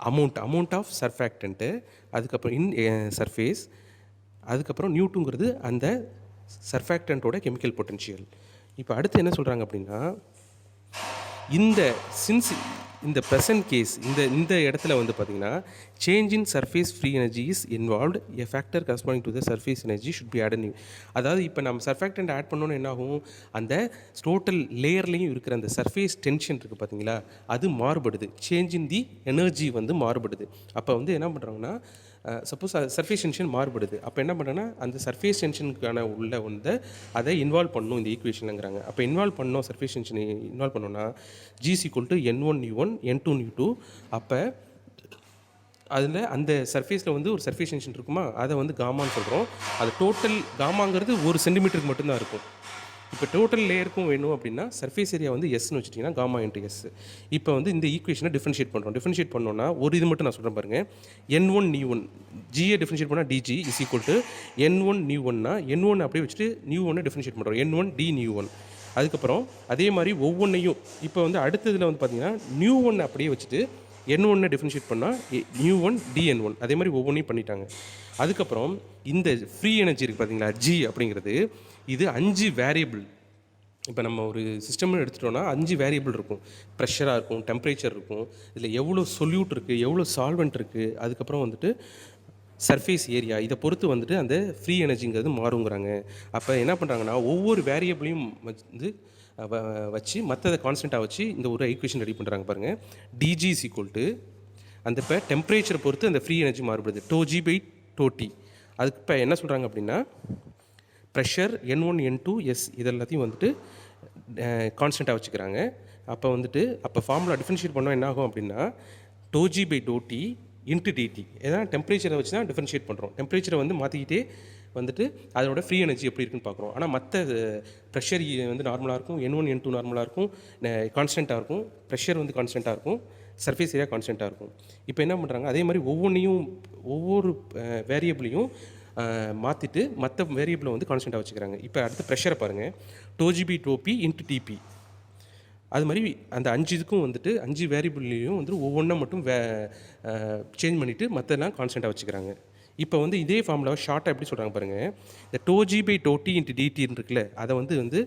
அமௌண்ட் ஆஃப் சர்ஃபேக்டண்ட்டு, அதுக்கப்புறம் சர்ஃபேஸ், அதுக்கப்புறம் நியூ2ங்கிறது அந்த சர்ஃபேக்டண்ட்டோட கெமிக்கல் பொட்டன்ஷியல். இப்போ அடுத்து என்ன சொல்கிறாங்க அப்படின்னா இந்த ப்ரெசன்ட் கேஸ் இந்த இடத்துல வந்து பார்த்திங்கன்னா change in surface free energy is involved, a factor corresponding to the surface energy should be added. அதாவது இப்போ நம்ம சர்ஃபேக்டன்ட் ஆட் பண்ணோன்னு என்ன ஆகும், அந்த டோட்டல் லேயர்லேயும் இருக்கிற அந்த சர்ஃபேஸ் டென்ஷன் இருக்குது பார்த்தீங்களா, அது மாறுபடுது. சேஞ்ச் இன் தி எனர்ஜி வந்து மாறுபடுது. அப்போ வந்து என்ன பண்ணுறாங்கன்னா சப்போஸ் சர்ஃபேஸ் டென்ஷன் மாறுபடுது, அப்போ என்ன பண்ணுறேன்னா அந்த சர்ஃபேஸ் டென்ஷனுக்கான உள்ள வந்து அதை இன்வால்வ் பண்ணணும் இந்த ஈக்குவேஷனுங்கிறாங்க. அப்போ இன்வால்வ் பண்ணோம், சர்ஃபேஸ் டென்ஷனை இன்வால்வ் பண்ணோன்னா G=N1 U1 N2 U2. அப்போ அதில் அந்த சர்ஃபேஸில் வந்து ஒரு சர்ஃபேஸ் டென்ஷன் இருக்குமா, அதை வந்து காமான்னு சொல்கிறோம். அது டோட்டல் காமாங்கிறது 1 சென்டிமீட்டருக்கு மட்டும்தான் இருக்கும். இப்போ டோட்டல் லேயருக்கும் வேணும் அப்படின்னா சர்ஃபேஸ் ஏரியா வந்து எஸ்ன்னு வச்சுட்டிங்கன்னா காமா இன்ட்டு எஸ். இப்போ வந்து இந்த ஈக்குவேஷனை டிஃபரன்ஷியேட் பண்ணுறோம். டிஃபரன்ஷியேட் பண்ணோன்னா ஒரு இது மட்டும் நான் சொல்கிறேன் பாருங்கள். N1 Nu1 ஜியை டிஃபரன்ஷியேட் பண்ணால் DG N1 Nu1னா N1 அப்படியே வச்சுட்டு Nu1 டிஃபரன்ஷியேட் பண்ணுறோம், N1 D Nu1. அதுக்கப்புறம் அதே மாதிரி ஒவ்வொன்றையும் இப்போ வந்து அடுத்ததில் வந்து பார்த்தீங்கன்னா Nu1 அப்படியே வச்சுட்டு N1 டிஃபரன்ஷியேட் பண்ணால் Nu1 DN1. அதே மாதிரி ஒவ்வொன்றையும் பண்ணிட்டாங்க. அதுக்கப்புறம் இந்த ஃப்ரீ எனர்ஜி இருக்குது பார்த்தீங்களா, G அப்படிங்கிறது இது 5 வேரியபிள். இப்போ நம்ம ஒரு சிஸ்டம்னு எடுத்துட்டோன்னா 5 வேரியபிள் இருக்கும். ப்ரெஷராக இருக்கும், டெம்பரேச்சர் இருக்கும், இதில் எவ்வளோ சொல்யூட் இருக்குது, எவ்வளோ சால்வெண்ட் இருக்குது, அதுக்கப்புறம் வந்துட்டு சர்ஃபேஸ் ஏரியா, இதை பொறுத்து வந்துட்டு அந்த ஃப்ரீ எனர்ஜிங்கிறது மாறுங்கிறாங்க. அப்போ என்ன பண்ணுறாங்கன்னா ஒவ்வொரு வேரியபிளையும் வந்து வச்சு மற்றதை கான்ஸ்டண்ட்டாக வச்சு இந்த ஒரு ஈக்குவேஷன் ரெடி பண்ணுறாங்க பாருங்கள். DG அந்த இப்போ டெம்பரேச்சரை பொறுத்து அந்த ஃப்ரீ எனர்ஜி மாறுபடுது, τG/τT. அதுக்கு இப்போ என்ன சொல்கிறாங்க அப்படின்னா ப்ரெஷர் N1 N2 S இது எல்லாத்தையும் வந்துட்டு கான்ஸ்டண்ட்டாக வச்சுக்கிறாங்க. அப்போ வந்துட்டு அப்போ ஃபார்முலா டிஃபரன்ஷியேட் பண்ணால் என்ன ஆகும் அப்படின்னா τG/τT × dt. ஏன்னா டெம்பரேச்சரை வச்சு தான் டிஃபரன்ஷியேட் பண்ணுறோம். டெம்பரேச்சரை வந்து மாற்றிக்கிட்டே வந்துட்டு அதோட ஃப்ரீ எனர்ஜி எப்படி இருக்குன்னு பார்க்குறோம். ஆனால் மற்ற ப்ரெஷர் வந்து நார்மலாக இருக்கும், N1 N2 நார்மலாக இருக்கும், கான்ஸ்டண்ட்டாக இருக்கும், ப்ரெஷர் வந்து கான்ஸ்டண்ட்டாக இருக்கும், சர்ஃபேஸ் ஏரியா கான்ஸ்டண்ட்டாக இருக்கும். இப்போ என்ன பண்ணுறாங்க, அதே மாதிரி ஒவ்வொரு வேரியபிளையும் மாற்றிட்டு மற்ற வேரியபிளை வந்து கான்ஸ்டண்ட்டாக வச்சுக்கிறாங்க. இப்போ அடுத்த ப்ரெஷரை பாருங்கள், τG/τP × TP. அது மாதிரி அந்த 5 இதுக்கும் வந்துட்டு 5 வேரியபிள்லேயும் வந்து ஒவ்வொன்றா மட்டும் சேஞ்ச் பண்ணிவிட்டு மற்றெல்லாம் கான்ஸ்டண்ட்டாக வச்சுக்கிறாங்க. இப்போ வந்து இதே ஃபார்முலாவை ஷார்ட்டாக எப்படி சொல்கிறாங்க பாருங்கள். இந்த τG/τT × dt இருக்குல்ல, அதை வந்து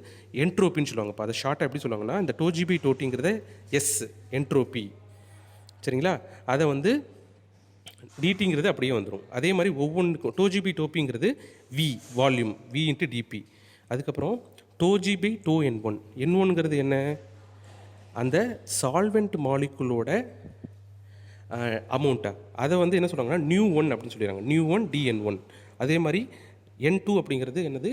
என்ட்ரோப்பின்னு சொல்லுவாங்க. இப்போ அதை ஷார்ட்டாக எப்படி சொல்லுவாங்கன்னா இந்த τG/τTங்கிறத எஸ் என்ட்ரோப்பி, சரிங்களா. அதை வந்து டிடிங்கிறது அப்படியே வந்துடும். அதே மாதிரி ஒவ்வொன்றுக்கும் τG/τPங்கிறது V வால்யூம், V × dP. அதுக்கப்புறம் τG/τN1. N1ங்கிறது என்ன, அந்த சால்வெண்ட் மாலிகுலோட அமௌண்ட்டாக அதை வந்து என்ன சொல்கிறாங்கன்னா Nu1 அப்படின்னு சொல்லிடுறாங்க, Nu1 DN1. அதே மாதிரி N2 அப்படிங்கிறது என்னது,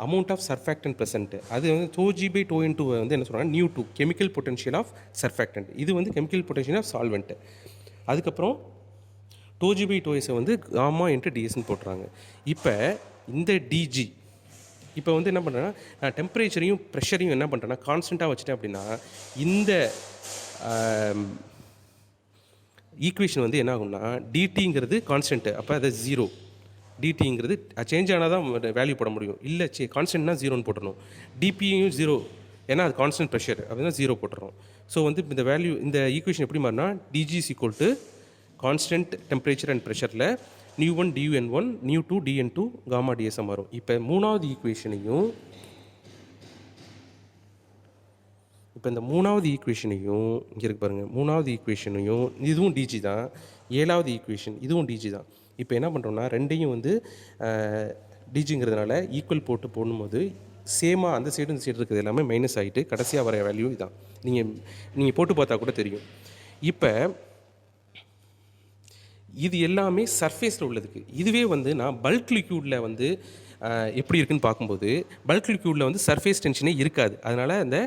அமௌண்ட் ஆஃப் சர்ஃபேக்டன்ட் ப்ரெசென்ட். அது வந்து τG/τN2 வந்து என்ன சொல்கிறாங்க Nu2 கெமிக்கல் பொட்டன்ஷியல் ஆஃப் சர்ஃபேக்டன்ட். இது வந்து கெமிக்கல் பொட்டன்ஷியல் ஆஃப் சால்வெண்ட். அதுக்கப்புறம் τG/τS வந்து காமா × டிஎஸ்ன்னு போட்டுறாங்க. இப்போ இந்த DG இப்போ வந்து என்ன பண்ணுறேன்னா நான் டெம்பரேச்சரையும் ப்ரெஷரையும் என்ன பண்ணுறேன்னா கான்ஸ்டண்ட்டாக வச்சுட்டேன் அப்படின்னா இந்த ஈக்குவேஷன் வந்து என்ன ஆகும்னா டிடிங்கிறது கான்ஸ்டன்ட்டு, அப்போ அது 0. டிடிங்கிறது சேஞ்ச் ஆனால் தான் வேல்யூ போட முடியும், இல்லை கான்ஸ்டன்ட்னா 0ன்னு போட்டுடணும். டிபியும் 0 ஏன்னா அது கான்ஸ்டன்ட் ப்ரெஷர், அப்படின்னா 0 போட்டுறோம். ஸோ வந்து இந்த வேல்யூ இந்த ஈக்குவேஷன் எப்படி மாறினா DG கான்ஸ்டன்ட் டெம்பரேச்சர் அண்ட் ப்ரெஷரில் Nu1 DN1 Nu2 DN2 gamma டிஎஸ்ஸாக மாறும். இப்போ மூணாவது ஈக்குவேஷனையும் இங்கே இருக்கு பாருங்கள், மூணாவது ஈக்குவேஷனையும் இதுவும் DG தான், 7வது ஈக்குவேஷன் இதுவும் DG தான். இப்போ என்ன பண்ணுறோம்னா ரெண்டையும் வந்து DGங்கிறதுனால ஈக்குவல் போடும்போது சேமாக அந்த சைடு இந்த சைடு இருக்கிறது எல்லாமே மைனஸ் ஆகிட்டு கடைசியாக வர வேல்யூ இதான். நீங்கள் போட்டு பார்த்தா கூட தெரியும். இப்போ இது எல்லாமே சர்ஃபேஸில் உள்ளதுக்கு. இதுவே வந்து நான் பல்க் லிக்யூடில் வந்து எப்படி இருக்குன்னு பார்க்கும்போது பல்க் லிக்யூடில் வந்து சர்ஃபேஸ் டென்ஷனே இருக்காது. அதனால் அந்த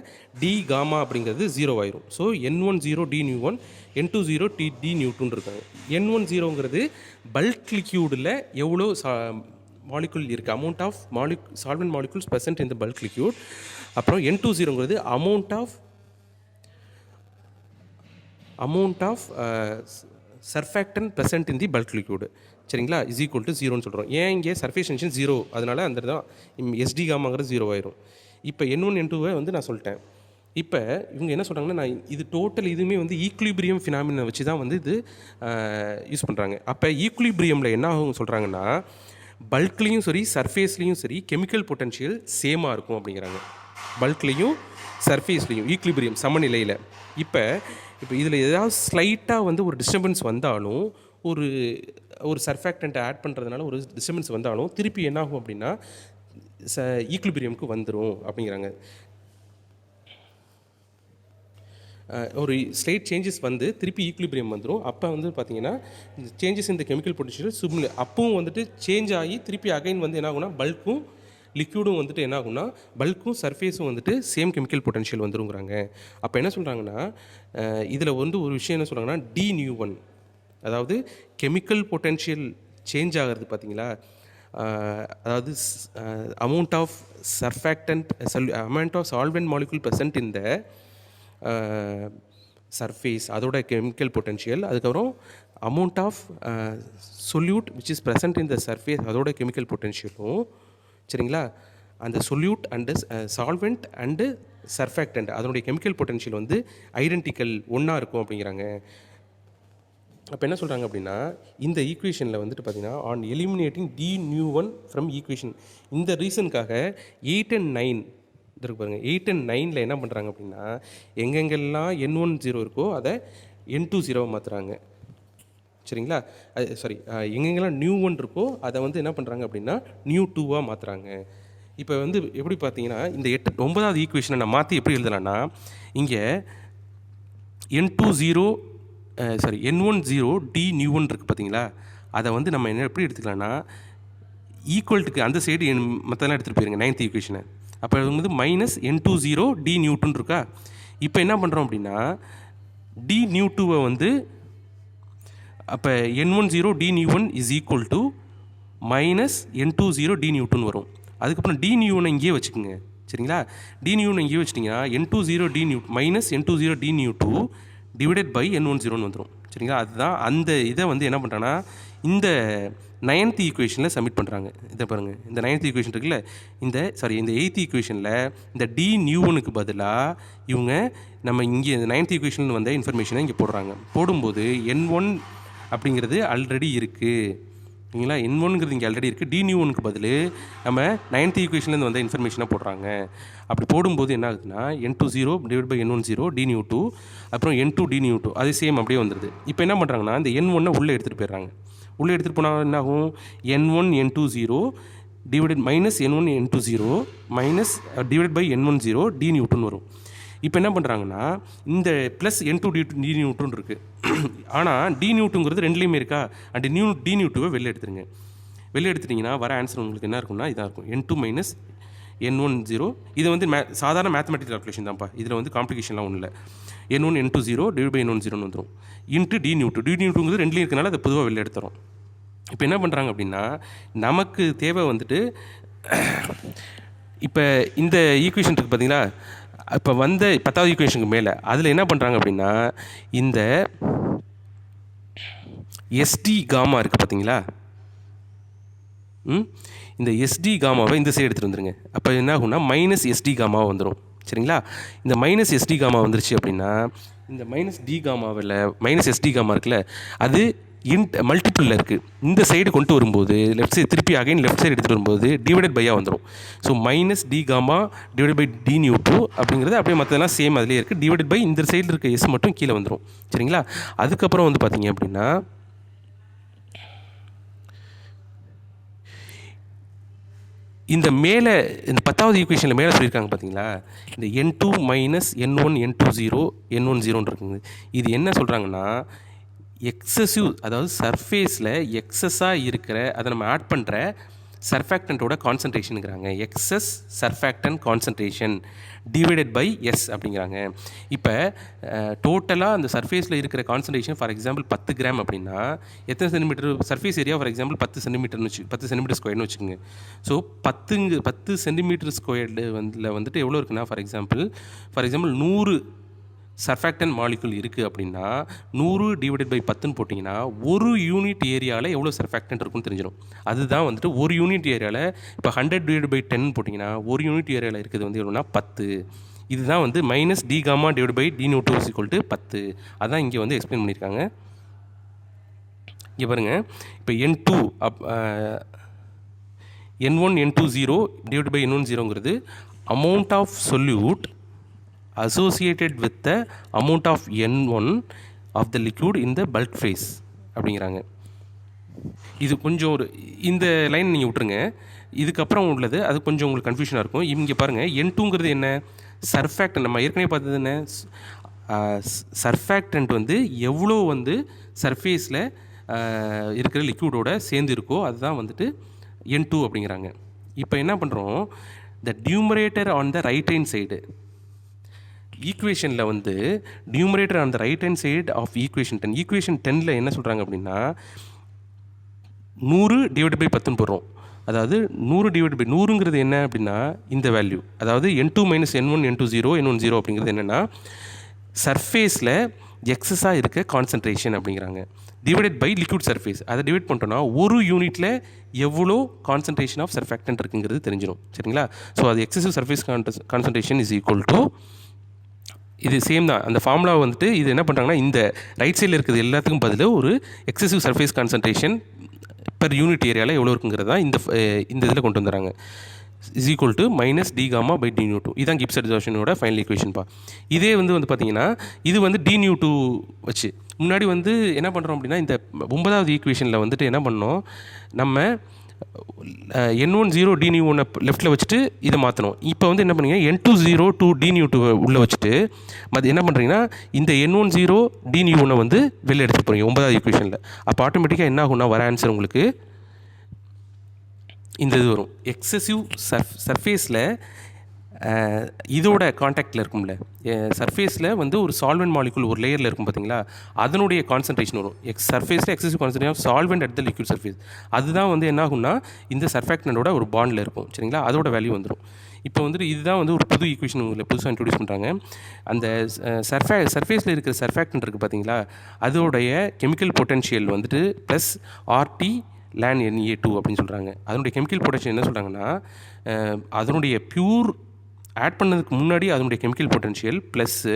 டி காமா அப்படிங்கிறது 0 ஆயிரும். So N1 0 D Nu1 N2 0 D Nu2 இருக்காங்க. N1 0ங்கிறது பல்க் லிக்யூடில் எவ்வளோ மாலிகுல் இருக்குது, amount of solvent molecules present in the bulk liquid. அப்புறம் N2 0ங்கிறது amount of surfactant present in the bulk liquid, சரிங்களா, = 0ன்னு சொல்கிறோம். ஏன் இங்கே சர்ஃபேஸ் டென்ஷன் 0, அதனால் அந்த தான் SD காமாங்கிறது 0 ஆயிரும். இப்போ N1 N2வை வந்து நான் சொல்லிட்டேன். இப்போ இவங்க என்ன சொல்கிறாங்கன்னா நான் இது டோட்டல் இதுவுமே வந்து ஈக்குலிபிரியம் ஃபினாமினை வச்சு தான் வந்து இது யூஸ் பண்ணுறாங்க. அப்போ ஈக்குலிபிரியமில் என்ன ஆகும் சொல்கிறாங்கன்னா பல்க்லேயும் சரி சர்ஃபேஸ்லேயும் சரி கெமிக்கல் பொட்டன்ஷியல் சேமாக இருக்கும் அப்படிங்கிறாங்க. பல்க்லேயும் சர்ஃபேஸ்லேயும் ஈக்குலிபிரியம் சமநிலையில். இப்போ இதில் ஏதாவது ஸ்லைட்டாக வந்து ஒரு டிஸ்டர்பன்ஸ் வந்தாலும் ஒரு சர்ஃபேக்டண்ட்டை ஆட் பண்ணுறதுனால ஒரு டிஸ்டர்பன்ஸ் வந்தாலும் திருப்பி என்ன ஆகும் அப்படின்னா ஈக்குலிபிரியமுக்கு வந்துடும் அப்படிங்கிறாங்க. ஒரு ஸ்லைட் சேஞ்சஸ் வந்து திருப்பி ஈக்குலிபிரியம் வந்துடும். அப்போ வந்து பார்த்தீங்கன்னா சேஞ்சஸ் இந்த கெமிக்கல் பொட்டன்ஷியல் சிமிலர் அப்பவும் வந்துட்டு சேஞ்ச் ஆகி திருப்பி அகைன் வந்து என்ன ஆகும்னா பல்க்கும் லிக்யூடும் வந்துட்டு என்ன ஆகும்னா பல்க்கும் சர்ஃபேஸும் வந்துட்டு சேம் கெமிக்கல் பொட்டன்ஷியல் வந்துருங்கிறாங்க. அப்போ என்ன சொல்கிறாங்கன்னா இதில் வந்து ஒரு விஷயம் என்ன சொல்கிறாங்கன்னா டி நியூ ஒன், அதாவது கெமிக்கல் பொட்டன்ஷியல் சேஞ்ச் ஆகிறது பார்த்தீங்களா, அதாவது amount of surfactant amount of solvent molecule present in the surface அதோட கெமிக்கல் பொட்டன்ஷியல், அதுக்கப்புறம் amount of solute which is present in the surface அதோட கெமிக்கல் பொட்டன்ஷியலும் சரிங்களா, அந்த solute and solvent and surfactant அதனுடைய கெமிக்கல் பொட்டன்ஷியல் வந்து ஐடென்டிக்கல் ஒன்றா இருக்கும் அப்படிங்கிறாங்க. அப்போ என்ன சொல்கிறாங்க அப்படின்னா இந்த ஈக்குவேஷனில் வந்துட்டு பார்த்தீங்கன்னா on eliminating d nu one from equation, இந்த ரீசனுக்காக 8 and 9 இருக்கு பாருங்கள், 8 and 9ல் என்ன பண்ணுறாங்க அப்படின்னா எங்கெங்கெல்லாம் N10 இருக்கோ அதை N20 மாற்றுறாங்க சரிங்களா. சாரி, எங்கெங்கெல்லாம் நியூ ஒன் இருக்கோ அதை வந்து என்ன பண்ணுறாங்க அப்படின்னா நியூ 2 மாற்றுறாங்க. இப்போ வந்து எப்படி பார்த்தீங்கன்னா இந்த 9வது ஈக்குவேஷனை நான் மாற்றி எப்படி எழுதலான்னா இங்கே N10 டி நியூ ஒன் இருக்குது பார்த்தீங்களா, அதை வந்து நம்ம என்ன எப்படி எடுத்துக்கலாம்னா ஈக்குவல்ட்டுக்கு அந்த சைடு மற்றெல்லாம் எடுத்துகிட்டு போயிருங்க 9th ஈக்குவேஷனை. அப்போ வந்து மைனஸ் N20 டி நியூ 2 இருக்கா. இப்போ என்ன பண்ணுறோம் அப்படின்னா டி நியூ 2 வந்து அப்போ N10 d nu 1 is equal to minus N20 d nu 2 வரும். அதுக்கப்புறம் டி நியூ 1 இங்கேயே வச்சுக்கோங்க சரிங்களா. டி நியூ 1 இங்கேயே வச்சிட்டிங்கன்னா N20 d nu minus N20 d nu 2 divided by N10 வந்துடும் சரிங்களா. அதுதான் அந்த இதை வந்து என்ன பண்ணுறாங்கன்னா இந்த 9th ஈக்குவேஷனில் சப்மிட் பண்ணுறாங்க. இதை பாருங்கள், இந்த 9th ஈக்குவேஷன் இருக்குல்ல, இந்த 8th ஈக்குவேஷனில் இந்த டி நியூ 1க்கு பதிலாக இவங்க நம்ம இங்கே இந்த 9th ஈக்குவேஷனில் வந்த இன்ஃபர்மேஷனை இங்கே போடுறாங்க. போடும்போது N1 அப்படிங்கிறது ஆல்ரெடி இருக்குது சரிங்களா, N1ங்கிறது இங்கே ஆல்ரெடி இருக்குது, டி நியூ 1க்கு பதில் நம்ம 9th ஈக்குவேஷன்லேருந்து வந்த இன்ஃபர்மேஷனாக போடுறாங்க. அப்படி போடும்போது என்ன ஆகுதுன்னா N20 divide by N10 d nu 2 அப்புறம் N2 டி நியூ 2 அது சேம் அப்படியே வந்துடுது. இப்போ என்ன பண்ணுறாங்கன்னா இந்த N1 உள்ளே எடுத்துகிட்டு போயிடுறாங்க. உள்ளே எடுத்துகிட்டு போனால் என்ன ஆகும் N1 N20 divided minus N1 N20 minus divide by N10 d nu 2 வரும். இப்போ என்ன பண்ணுறாங்கன்னா இந்த ப்ளஸ் N2 டி நியூ 2 இருக்குது. ஆனால் டி நியூ 2ங்கிறது ரெண்டுலேயுமே இருக்கா, அண்ட் டி நியூ 2 வெளில எடுத்துருங்க. வெளில எடுத்துட்டிங்கன்னா வர ஆன்சர் உங்களுக்கு என்ன இருக்கும்னா இதாக இருக்கும் N2 மைனஸ் N10. இது வந்து சாதாரண மேத்தமெட்டிக்கல் கால்குலேஷன் தான்ப்பா, இதில் வந்து காம்ப்ளிகேஷன்லாம் ஒன்றும் இல்லை. N1 N20 divide by N10 வந்துடும் into D nu 2. D nu 2ங்கிறது ரெண்டுலேயும் இருக்கனால அதை பொதுவாக வெளில எடுத்துறோம். இப்போ என்ன பண்ணுறாங்க அப்படின்னா நமக்கு தேவை வந்துட்டு இப்போ இந்த ஈக்குவேஷன் இருக்குது பார்த்தீங்களா, இப்போ வந்த 10வது ஈக்குவேஷனுக்கு மேலே அதில் என்ன பண்ணுறாங்க அப்படின்னா இந்த எஸ்டி காமா இருக்குது பார்த்தீங்களா, இந்த எஸ்டி காமாவை இந்த சைடு எடுத்துகிட்டு வந்துருங்க. அப்போ என்ன ஆகும்னா மைனஸ் எஸ்டி காமாவை வந்துடும் சரிங்களா. இந்த மைனஸ் எஸ்டி காமா வந்துருச்சு அப்படின்னா இந்த மைனஸ் டி காமாவில் மைனஸ் எஸ்டி காமா இருக்குல்ல அது மல்டிபிளில் இருக்குது. இந்த சைடு கொண்டு வரும்போது லெஃப்ட் சைடு திருப்பி அகைன் லெஃப்ட் சைடு எடுத்துகிட்டு வரும்போது டிவைடட் பையாக வந்துடும். So minus D gamma divided by D nu 2 அப்படிங்கிறது அப்படியே மற்றதெல்லாம் சேம் அதிலே இருக்குது. டிவைடட் பை இந்த சைடில் இருக்க எஸ் மட்டும் கீழே வந்துடும் சரிங்களா. அதுக்கப்புறம் வந்து பார்த்தீங்க அப்படின்னா இந்த மேலே இந்த 10வது ஈக்குவேஷனில் மேலே சொல்லியிருக்காங்க பார்த்தீங்களா, இந்த N2 மைனஸ் N1 N10 இருக்குங்க. இது என்ன சொல்கிறாங்கன்னா எக்ஸசிவ், அதாவது சர்ஃபேஸில் எக்ஸஸாக இருக்கிற அதை நம்ம ஆட் பண்ணுற சர்ஃபேக்டண்ட்டோட கான்சன்ட்ரேஷனுங்கிறாங்க. Excess surfactant concentration divided by S அப்படிங்கிறாங்க. இப்போ டோட்டலாக அந்த சர்ஃபேஸில் இருக்கிற கான்சன்ட்ரேஷன் ஃபார் எக்ஸாம்பிள் 10 கிராம் அப்படின்னா எத்தனை centimetre surface area for example 10 centimetre ஸ்கொயர்னு வச்சுக்கோங்க. ஸோ 10 சென்டிமீட்டர் ஸ்கொயர்டு வந்துட்டு எவ்வளோ இருக்குன்னா ஃபார் எக்ஸாம்பிள் 100 சர்ஃபேக்டன் மாலிகுல் இருக்குது அப்படின்னா 100 டிவைடட் பை 10ன்னு போட்டிங்கன்னா ஒரு யூனிட் ஏரியாவில் எவ்வளோ சர்ஃபேக்டன்ட் இருக்குன்னு தெரிஞ்சிடும். அதுதான் வந்துட்டு ஒரு யூனிட் ஏரியாவில் இப்போ 100 டிவைட் பை 10 போட்டிங்கன்னா ஒரு யூனிட் ஏரியாவில் இருக்குது வந்து எவ்வளோனா 10. இதுதான் வந்து minus D gamma divide by D nu 2 is equal to 10. அதான் இங்கே வந்து எக்ஸ்பிளைன் பண்ணியிருக்காங்க. இங்கே பாருங்கள், இப்போ N2 N1 N20 divide by N10ங்கிறது amount of solute associated with the amount of N1 of the liquid in the bulk phase அப்படிங்கிறாங்க. இது கொஞ்சம் ஒரு இந்த லைன் நீங்கள் விட்டுருங்க, இதுக்கப்புறம் உள்ளது அது கொஞ்சம் உங்களுக்கு கன்ஃபியூஷனாக இருக்கும். இங்கே பாருங்கள் N2ங்கிறது என்ன, சர்ஃபேக்டன் நம்ம ஏற்கனவே பார்த்தது என்ன, சர்ஃபேக்டன்ட் வந்து எவ்வளோ வந்து சர்ஃபேஸில் இருக்கிற லிக்யூடோட சேர்ந்து இருக்கோ அதுதான் வந்துட்டு N2 அப்படிங்கிறாங்க. இப்போ என்ன பண்ணுறோம், the numerator on the right hand side ஈக்குவேஷனில் வந்து numerator on the right hand side of equation 10. Equation 10ல் என்ன சொல்கிறாங்க அப்படின்னா 100/10 போடுறோம். அதாவது 100/100ங்கிறது என்ன அப்படின்னா இந்த வேல்யூ, அதாவது N2 - N1 N2 0 N1 0 அப்படிங்கிறது என்னென்னா சர்ஃபேஸில் எக்ஸஸாக இருக்க கான்சன்ட்ரேஷன் அப்படிங்கிறாங்க. Divided by liquid surface. அதை டிவைட் பண்ணிட்டோன்னா ஒரு யூனிட்டில் எவ்வளோ கான்சன்ட்ரேஷன் ஆஃப் சர்ஃபேக்டன்ட் இருக்குங்கிறது தெரிஞ்சிடும். சரிங்களா? ஸோ அது excessive surface concentration is equal to, இது சேம் தான் அந்த ஃபார்முலா வந்துட்டு இது என்ன பண்ணுறாங்கன்னா இந்த ரைட் சைடில் இருக்கிறது எல்லாத்துக்கும் பதில் ஒரு excessive surface concentration per unit ஏரியாவில் எவ்வளோ இருக்குங்கிறது தான் இந்த இதில் கொண்டு வந்துடுறாங்க. Is equal to -d gamma by dν2. இதுதான் கிப்ஸ் அட்சார்ப்ஷனோட ஃபைனல் ஈக்குவேஷன்ப்பா. இதே வந்து பார்த்தீங்கன்னா இது வந்து dν2 வச்சு முன்னாடி வந்து என்ன பண்ணுறோம் அப்படின்னா இந்த 9வது ஈக்குவேஷனில் வந்துட்டு என்ன பண்ணோம், நம்ம N1 0 dν1 லெஃப்ட்டில் வச்சுட்டு இதை மாற்றணும். இப்போ வந்து என்ன பண்ணுறீங்க N2 0 2 dν2 உள்ளே வச்சுட்டு என்ன பண்ணுறீங்கன்னா இந்த N1 0 dν1 வந்து வெளில எடுத்துகிட்டு போகிறீங்க 9வது ஈக்குவேஷனில். அப்போ ஆட்டோமேட்டிக்காக என்ன ஆகும்னா வர ஆன்சர் உங்களுக்கு இந்த இது வரும். எக்ஸசிவ் சர்ஃபேஸில் இதோட காண்டாக்டில் இருக்கும்ல, சர்ஃபேஸில் வந்து ஒரு சால்வெண்ட் மாலிகுல் ஒரு லேயரில் இருக்கும் பார்த்தீங்களா, அதனுடைய கான்சன்ட்ரேஷன் வரும். சர்ஃபேஸில் excessive concentration of solvent at the liquid surface. அதுதான் வந்து என்ன ஆகும்னா இந்த சர்ஃபேக்டனோட ஒரு பாண்டில் இருக்கும். சரிங்களா? அதோட வேல்யூ வந்துடும். இப்போ வந்துட்டு இதுதான் வந்து ஒரு புது ஈக்குவேஷன் உங்களை புதுசாக இன்ட்ரடியூஸ் பண்ணுறாங்க. அந்த சர்ஃபேஸில் இருக்கிற சர்ஃபேக்டன் இருக்குது பார்த்தீங்களா, அதோடைய கெமிக்கல் பொட்டன்ஷியல் வந்துட்டு ப்ளஸ் RT ln Na2 அப்படின்னு சொல்கிறாங்க. அதனுடைய கெமிக்கல் பொட்டன்ஷியல் என்ன சொல்கிறாங்கன்னா அதனுடைய பியூர் ஆட் பண்ணதுக்கு முன்னாடி அதனுடைய கெமிக்கல் பொட்டன்ஷியல் ப்ளஸ்ஸு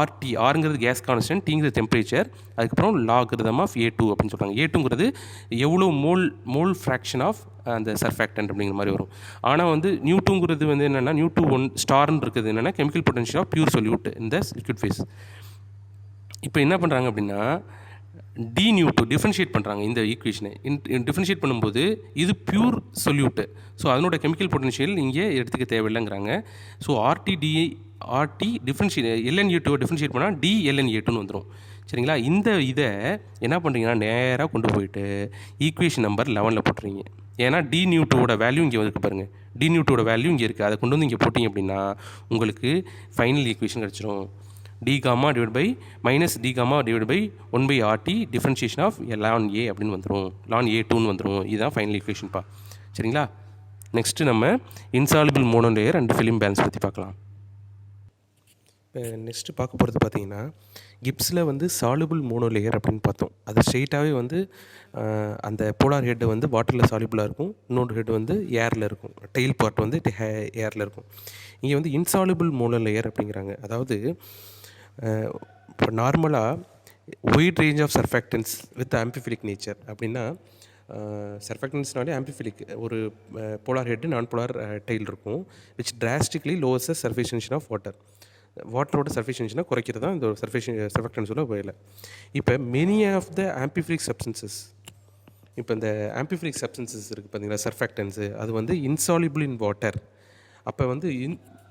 RT, ஆருங்கிறது கேஸ் கான்ஸ்டன்ட், Tங்கிறது டெம்பரேச்சர், அதுக்கப்புறம் லாகிருதம் ஆஃப் A2 அப்படின்னு சொல்கிறாங்க. A2ங்கிறது எவ்வளோ மோல் ஃப்ராக்ஷன் ஆஃப் அந்த சர்ஃபேக்டன்ட் அப்படிங்கிற மாதிரி வரும். ஆனால் வந்து நியூ2ங்கிறது வந்து என்னென்னா நியூ2 1 ஸ்டார்ன்னு இருக்குது என்னென்னா chemical potential of pure solute இந்த லிக்விட் ஃபேஸ். இப்போ என்ன பண்ணுறாங்க அப்படின்னா dν2 டிஃப்ரென்ஷியேட் பண்ணுறாங்க இந்த ஈக்குவேஷனை. டிஃப்ரென்ஷியேட் பண்ணும்போது இது பியூர் சொல்யூட்டு, ஸோ அதனோட கெமிக்கல் பொட்டன்ஷியல் இங்கே எடுத்துக்க தேவையில்லைங்கிறாங்க. So RT differentiate ln2 differentiate பண்ணால் dln2ன்னு வந்துடும். சரிங்களா? இந்த இதை என்ன பண்ணுறீங்கன்னா நேராக கொண்டு போயிட்டு ஈக்குவேஷன் நம்பர் 11ல் போட்டுறீங்க. ஏன்னா dν2வோட வேல்யூ இங்கே இருக்குது பாருங்கள், dν2வோட வேல்யூ இங்கே இருக்குது. அதை கொண்டு வந்து இங்கே போட்டிங்க அப்படின்னா உங்களுக்கு ஃபைனல் ஈக்குவேஷன் கிடச்சிரும். d gamma divided by -d gamma divided by 1/RT differentiation of ln A அப்படின்னு வந்துடும், ln A2ன்னு வந்துடும். இதுதான் ஃபைனல் ஈக்குவேஷன்ப்பா. சரிங்களா? நெக்ஸ்ட்டு நம்ம insoluble monolayer and film balance பற்றி பார்க்கலாம். இப்போ நெக்ஸ்ட்டு பார்க்க போகிறது பார்த்தீங்கன்னா கிப்ஸில் வந்து சாலுபிள் மோனோலேயர் அப்படின்னு பார்த்தோம். அது ஸ்ட்ரெயிட்டாகவே வந்து அந்த போலார் ஹெட்டு வந்து வாட்டரில் சாலிபிளாக இருக்கும், இன்னொரு ஹெட் வந்து ஏரில் இருக்கும், டெயில் பார்ட் வந்து ஏரில் இருக்கும். இங்கே வந்து இன்சாலுபிள் மோனோலேயர் அப்படிங்கிறாங்க. அதாவது இப்போ நார்மலாக wide range of surfactants with amphiphilic nature அப்படின்னா சர்ஃபேக்டன்ஸ்னாலே ஆம்பிஃபிலிக் ஒரு polar head non polar tail இருக்கும், which drastically lowers the surface tension of வாட்டரோட சர்ஃபேஸ் டென்ஷனை குறைக்கிறது தான் இந்த சர்ஃபேக்டன்ஸோட வேலை. இப்போ many of the amphiphilic substances, இப்போ இந்த ஆம்பிஃபிலிக் சப்ஸ்டன்சஸ் இருக்குது பார்த்தீங்களா சர்ஃபேக்டன்ஸு, அது வந்து இன்சாலிபிள் இன் வாட்டர். அப்போ வந்து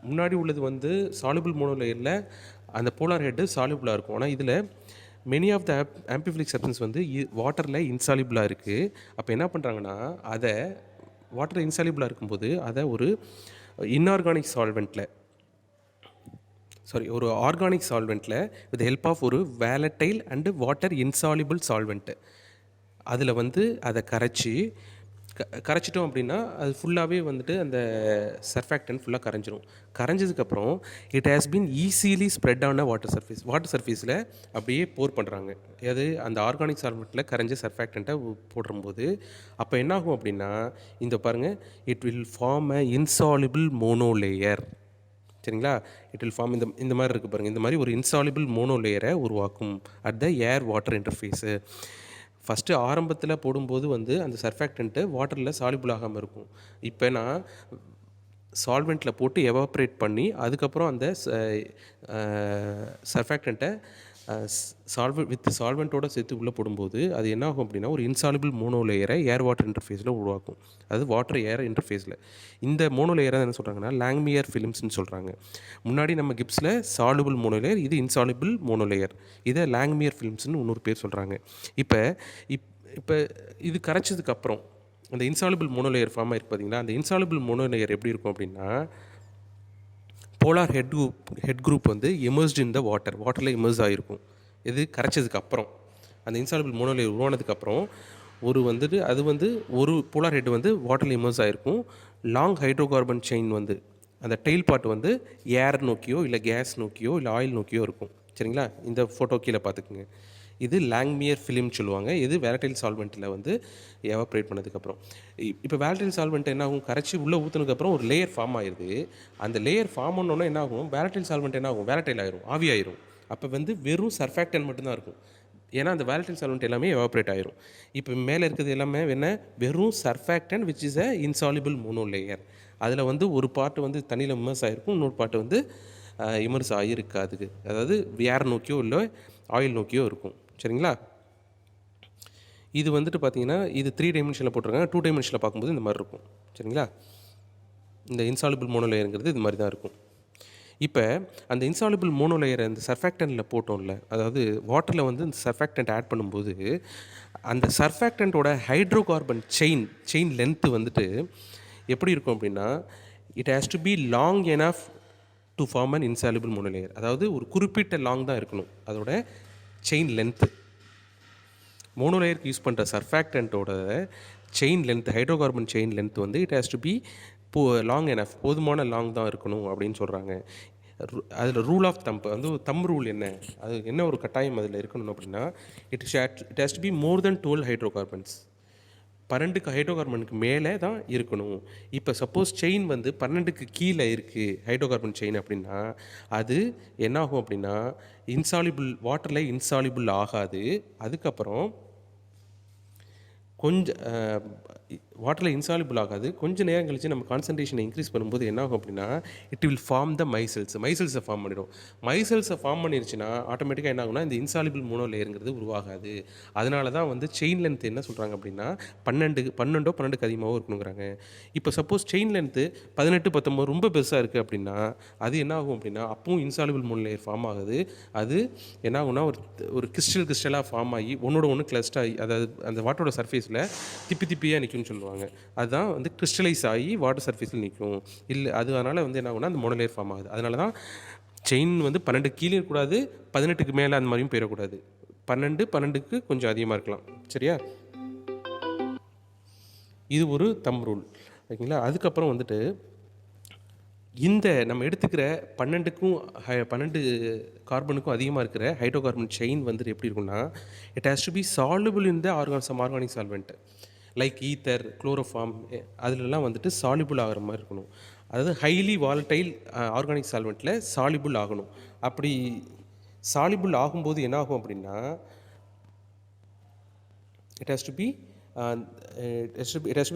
முன்னாடி உள்ளது வந்து சாலிபிள் மோனோலேயரில் அந்த போலார் ஹெட்டு சாலிபிளாக இருக்கும். ஆனால் இதில் many of the amphiphilic substance வந்து வாட்டரில் இன்சாலிபிளாக இருக்குது. அப்போ என்ன பண்ணுறாங்கன்னா அதை வாட்டர் இன்சாலிபிளாக இருக்கும்போது அதை ஒரு இன்ஆர்கானிக் சால்வெண்ட்டில் ஒரு ஆர்கானிக் சால்வெண்ட்டில் வித் ஹெல்ப் ஆஃப் ஒரு வேலட்டைல் அண்டு வாட்டர் இன்சாலிபிள் சால்வெண்ட்டு அதில் வந்து அதை கரைச்சிட்டோம் அப்படின்னா அது ஃபுல்லாகவே வந்துட்டு அந்த சர்ஃபேக்டன்ட் ஃபுல்லாக கரைஞ்சிரும். கரைஞ்சதுக்கப்புறம் it has been easily spread ஆன வாட்டர் சர்ஃபேஸில் அப்படியே போர் பண்ணுறாங்க. அது அந்த ஆர்கானிக் சால்வெண்ட்டில் கரைஞ்ச சர்ஃபேக்டண்ட்டை போடும்போது அப்போ என்னாகும் அப்படின்னா இந்த பாருங்கள், it will form a insoluble monolayer. சரிங்களா? இட் வில் ஃபார்ம் இந்த மாதிரி இருக்குது பாருங்கள், இந்த மாதிரி ஒரு இன்சாலிபிள் மோனோலேயரை உருவாக்கும் at the air water interface. First ஆரம்பத்தில் போடும்போது வந்து அந்த சர்ஃபேக்டன்ட்டு வாட்டரில் சாலிபிள் ஆகாமல் இருக்கும். இப்போ நான் சால்வெண்ட்டில் போட்டு எவாப்ரேட் பண்ணி அதுக்கப்புறம் அந்த சர்ஃபேக்டண்ட்டை சால்வெண்ட்டோட சேர்த்து உள்ளே போடும்போது அது என்ன ஆகும் அப்படின்னா ஒரு இன்சாலிபிள் மோனோ லேயரை ஏர் வாட்டர் இன்டர்ஃபேஸில் உருவாக்கும். அது வாட்டர் ஏர் இன்டர்ஃபேஸில் இந்த மோனோ லேயரை என்ன சொல்கிறாங்கன்னா லாங்மியர் ஃபிலிம்ஸ்னு சொல்கிறாங்க. முன்னாடி நம்ம கிப்ஸில் சாலுபிள் மோனோ லேயர், இது இன்சாலிபிள் மோனோ லேயர். இதை லாங்மியர் ஃபிலிம்ஸ்னு இன்னொரு பேர் சொல்கிறாங்க. இப்போ இப்போ இது கரைச்சதுக்கப்புறம் அந்த இன்சாலிபிள் மோனோ லேயர் ஃபார்ம் ஆகிருக்கு பார்த்தீங்களா. அந்த இன்சாலிபிள் மோனோ லேயர் எப்படி இருக்கும் அப்படின்னா போலார் ஹெட் குரூப் வந்து எமர்ஸ்ட் இன் த வாட்டரில் எமர்ஸ் ஆகிருக்கும். இது கரைச்சதுக்கப்புறம் அந்த இன்சாலிபிள் மோனோ லேயர் உருவானதுக்கப்புறம் அது ஒரு போலார் ஹெட் வந்து வாட்டரில் எமர்ஸ் ஆகிருக்கும். லாங் ஹைட்ரோகார்பன் செயின் வந்து அந்த டெயில் பார்ட் வந்து ஏர் நோக்கியோ இல்லை கேஸ் நோக்கியோ இல்லை ஆயில் நோக்கியோ இருக்கும். சரிங்களா, இந்த ஃபோட்டோ கீழே பார்த்துக்குங்க. இது லாங்மியர் ஃபிலிம் சொல்லுவாங்க. இது வேலடைல் சால்வெண்ட்டில் வந்து எவாப்ரேட் பண்ணதுக்கப்புறம் இப்போ வேலடைல் சால்வெண்ட் என்ன ஆகும், கரைச்சி உள்ளே ஊற்றுனதுக்கப்புறம் ஒரு லேயர் ஃபார்ம் ஆயிடுது. அந்த லேயர் ஃபார்ம் பண்ணோன்னா என்ன ஆகும், வேலடைல் சால்வெண்ட் என்ன ஆகும், வேலடைல் ஆயிரும், ஆவி ஆயிரும். அப்போ வந்து வெறும் சர்ஃபேக்டன் மட்டும்தான் இருக்கும். ஏன்னா அந்த வேலடைல் சால்வெண்ட் எல்லாமே எவாப்ரேட் ஆயிரும். இப்போ மேலே இருக்கிறது எல்லாமே என்ன, வெறும் surfactant which is a insoluble mono layer. அதில் வந்து ஒரு பார்ட்டு வந்து தண்ணியில் இமர்ஸ் ஆகிருக்கும், இன்னொரு பார்ட்டு வந்து இமர்ஸ் ஆகிருக்காது. அதாவது ஏர் நோக்கியோ இல்லை ஆயில் நோக்கியோ இருக்கும். சரிங்களா, இது வந்துட்டு பார்த்தீங்கன்னா இது 3 டைமென்ஷனில் போட்டிருக்காங்க. 2 டைமென்ஷனில் பார்க்கும்போது இந்த மாதிரி இருக்கும். சரிங்களா, இந்த இன்சாலிபிள் மோனோ லேயருங்கிறது இது மாதிரி தான் இருக்கும். இப்போ அந்த இன்சாலிபிள் மோனோ லேயரை இந்த சர்ஃபேக்டன்ட்டில் போட்டோம்ல, அதாவது வாட்டரில் வந்து இந்த சர்ஃபேக்டன்ட் ஆட் பண்ணும்போது அந்த சர்ஃபேக்டன்ட்டோட ஹைட்ரோகார்பன் செயின் லென்த்து வந்துட்டு எப்படி இருக்கும் அப்படின்னா it has to be long enough to form an insoluble mono layer. அதாவது ஒரு குறிப்பிட்ட லாங் தான் இருக்கணும் அதோட செயின் லென்த்து. மோனோ லேயருக்கு யூஸ் பண்ணுற சர்ஃபேக்டன்ட்டோட chain length, hydrocarbon chain length வந்து it has to be long enough, போதுமான லாங் தான் இருக்கணும் அப்படின்னு சொல்கிறாங்க. அதில் ரூல் ஆஃப் தம் ரூல் என்ன, அது என்ன ஒரு கட்டாயம் அதில் இருக்கணும் அப்படின்னா it has to be more then 12 hydrocarbons. 12 ஹைட்ரோகார்பனுக்கு மேலே தான் இருக்கணும். இப்போ சப்போஸ் செயின் வந்து 12க்கு கீழே இருக்குது ஹைட்ரோகார்பன் செயின் அப்படின்னா அது என்ன ஆகும் அப்படின்னா வாட்டரில் இன்சாலிபிள் ஆகாது. அதுக்கப்புறம் வாட்டரில் இன்சாலிபிள் ஆகாது. கொஞ்சம் நேரம் கழித்து நம்ம கான்சன்ட்ரேஷனை இன்க்ரீஸ் பண்ணும்போது என்ன ஆகும் அப்படின்னா இட் வில் ஃபார்ம் த மைசெல்ஸை ஃபார்ம் பண்ணிடும். மைசெல்ஸை ஃபார்ம் பண்ணிருச்சுன்னா ஆட்டோமேட்டிக்காக என்ன ஆகும்னா இந்த இன்சாலிபிள் மோனோ லேயருங்கிறது உருவாகாது. அதனால தான் வந்து செயின் லென்த் என்ன சொல்கிறாங்க அப்படின்னா 12க்கு அதிகமாகவும் இருக்கணுங்கிறாங்க. இப்போ சப்போஸ் செயின் லென்த்து 18, 19 ரொம்ப பெருசாக இருக்குது அப்படின்னா அது என்ன ஆகும் அப்படின்னா அப்பவும் இன்சாலிபிள் மோனோ லேயர் ஃபார்ம் ஆகுது. அது என்ன ஆகும்னா ஒரு கிறிஸ்டலாக ஃபார்ம் ஆகி ஒன்று கிளஸ்ட் ஆகி, அதாவது அந்த வாட்டரோட சர்ஃபேஸில் திப்பியாக நிற்கும்னு சொல்லுவாங்க. அதுதான் வந்து கிறிஸ்டலைஸ் ஆகி வாட்டர் சர்ஃபேஸில் நிற்கும். இல்லை அது அதனால் வந்து என்ன ஆகும்னா அந்த மோனோ லேயர் ஃபார்ம் ஆகுது. அதனால தான் செயின் வந்து 12 கீழே இருக்கக்கூடாது, 18க்கு மேலே அந்த மாதிரியும் போயிடக்கூடாது. 12க்கு கொஞ்சம் அதிகமாக இருக்கலாம். சரியா, இது ஒரு தம் ரூல். ஓகேங்களா. அதுக்கப்புறம் வந்துட்டு இந்த நம்ம எடுத்துக்கிற 12 கார்பனுக்கும் அதிகமாக இருக்கிற ஹைட்ரோகார்பன் செயின் வந்துட்டு எப்படி இருக்குன்னா it has to be soluble in the organic solvent like ether, chloroform, அதிலெல்லாம் வந்துட்டு சால்யுபிள் ஆகிற மாதிரி இருக்கணும். அதாவது ஹைலி வாலடைல் ஆர்கானிக் சால்வெண்ட்டில் சால்யுபிள் ஆகணும். அப்படி சால்யுபிள் ஆகும்போது என்ன ஆகும் அப்படின்னா it has to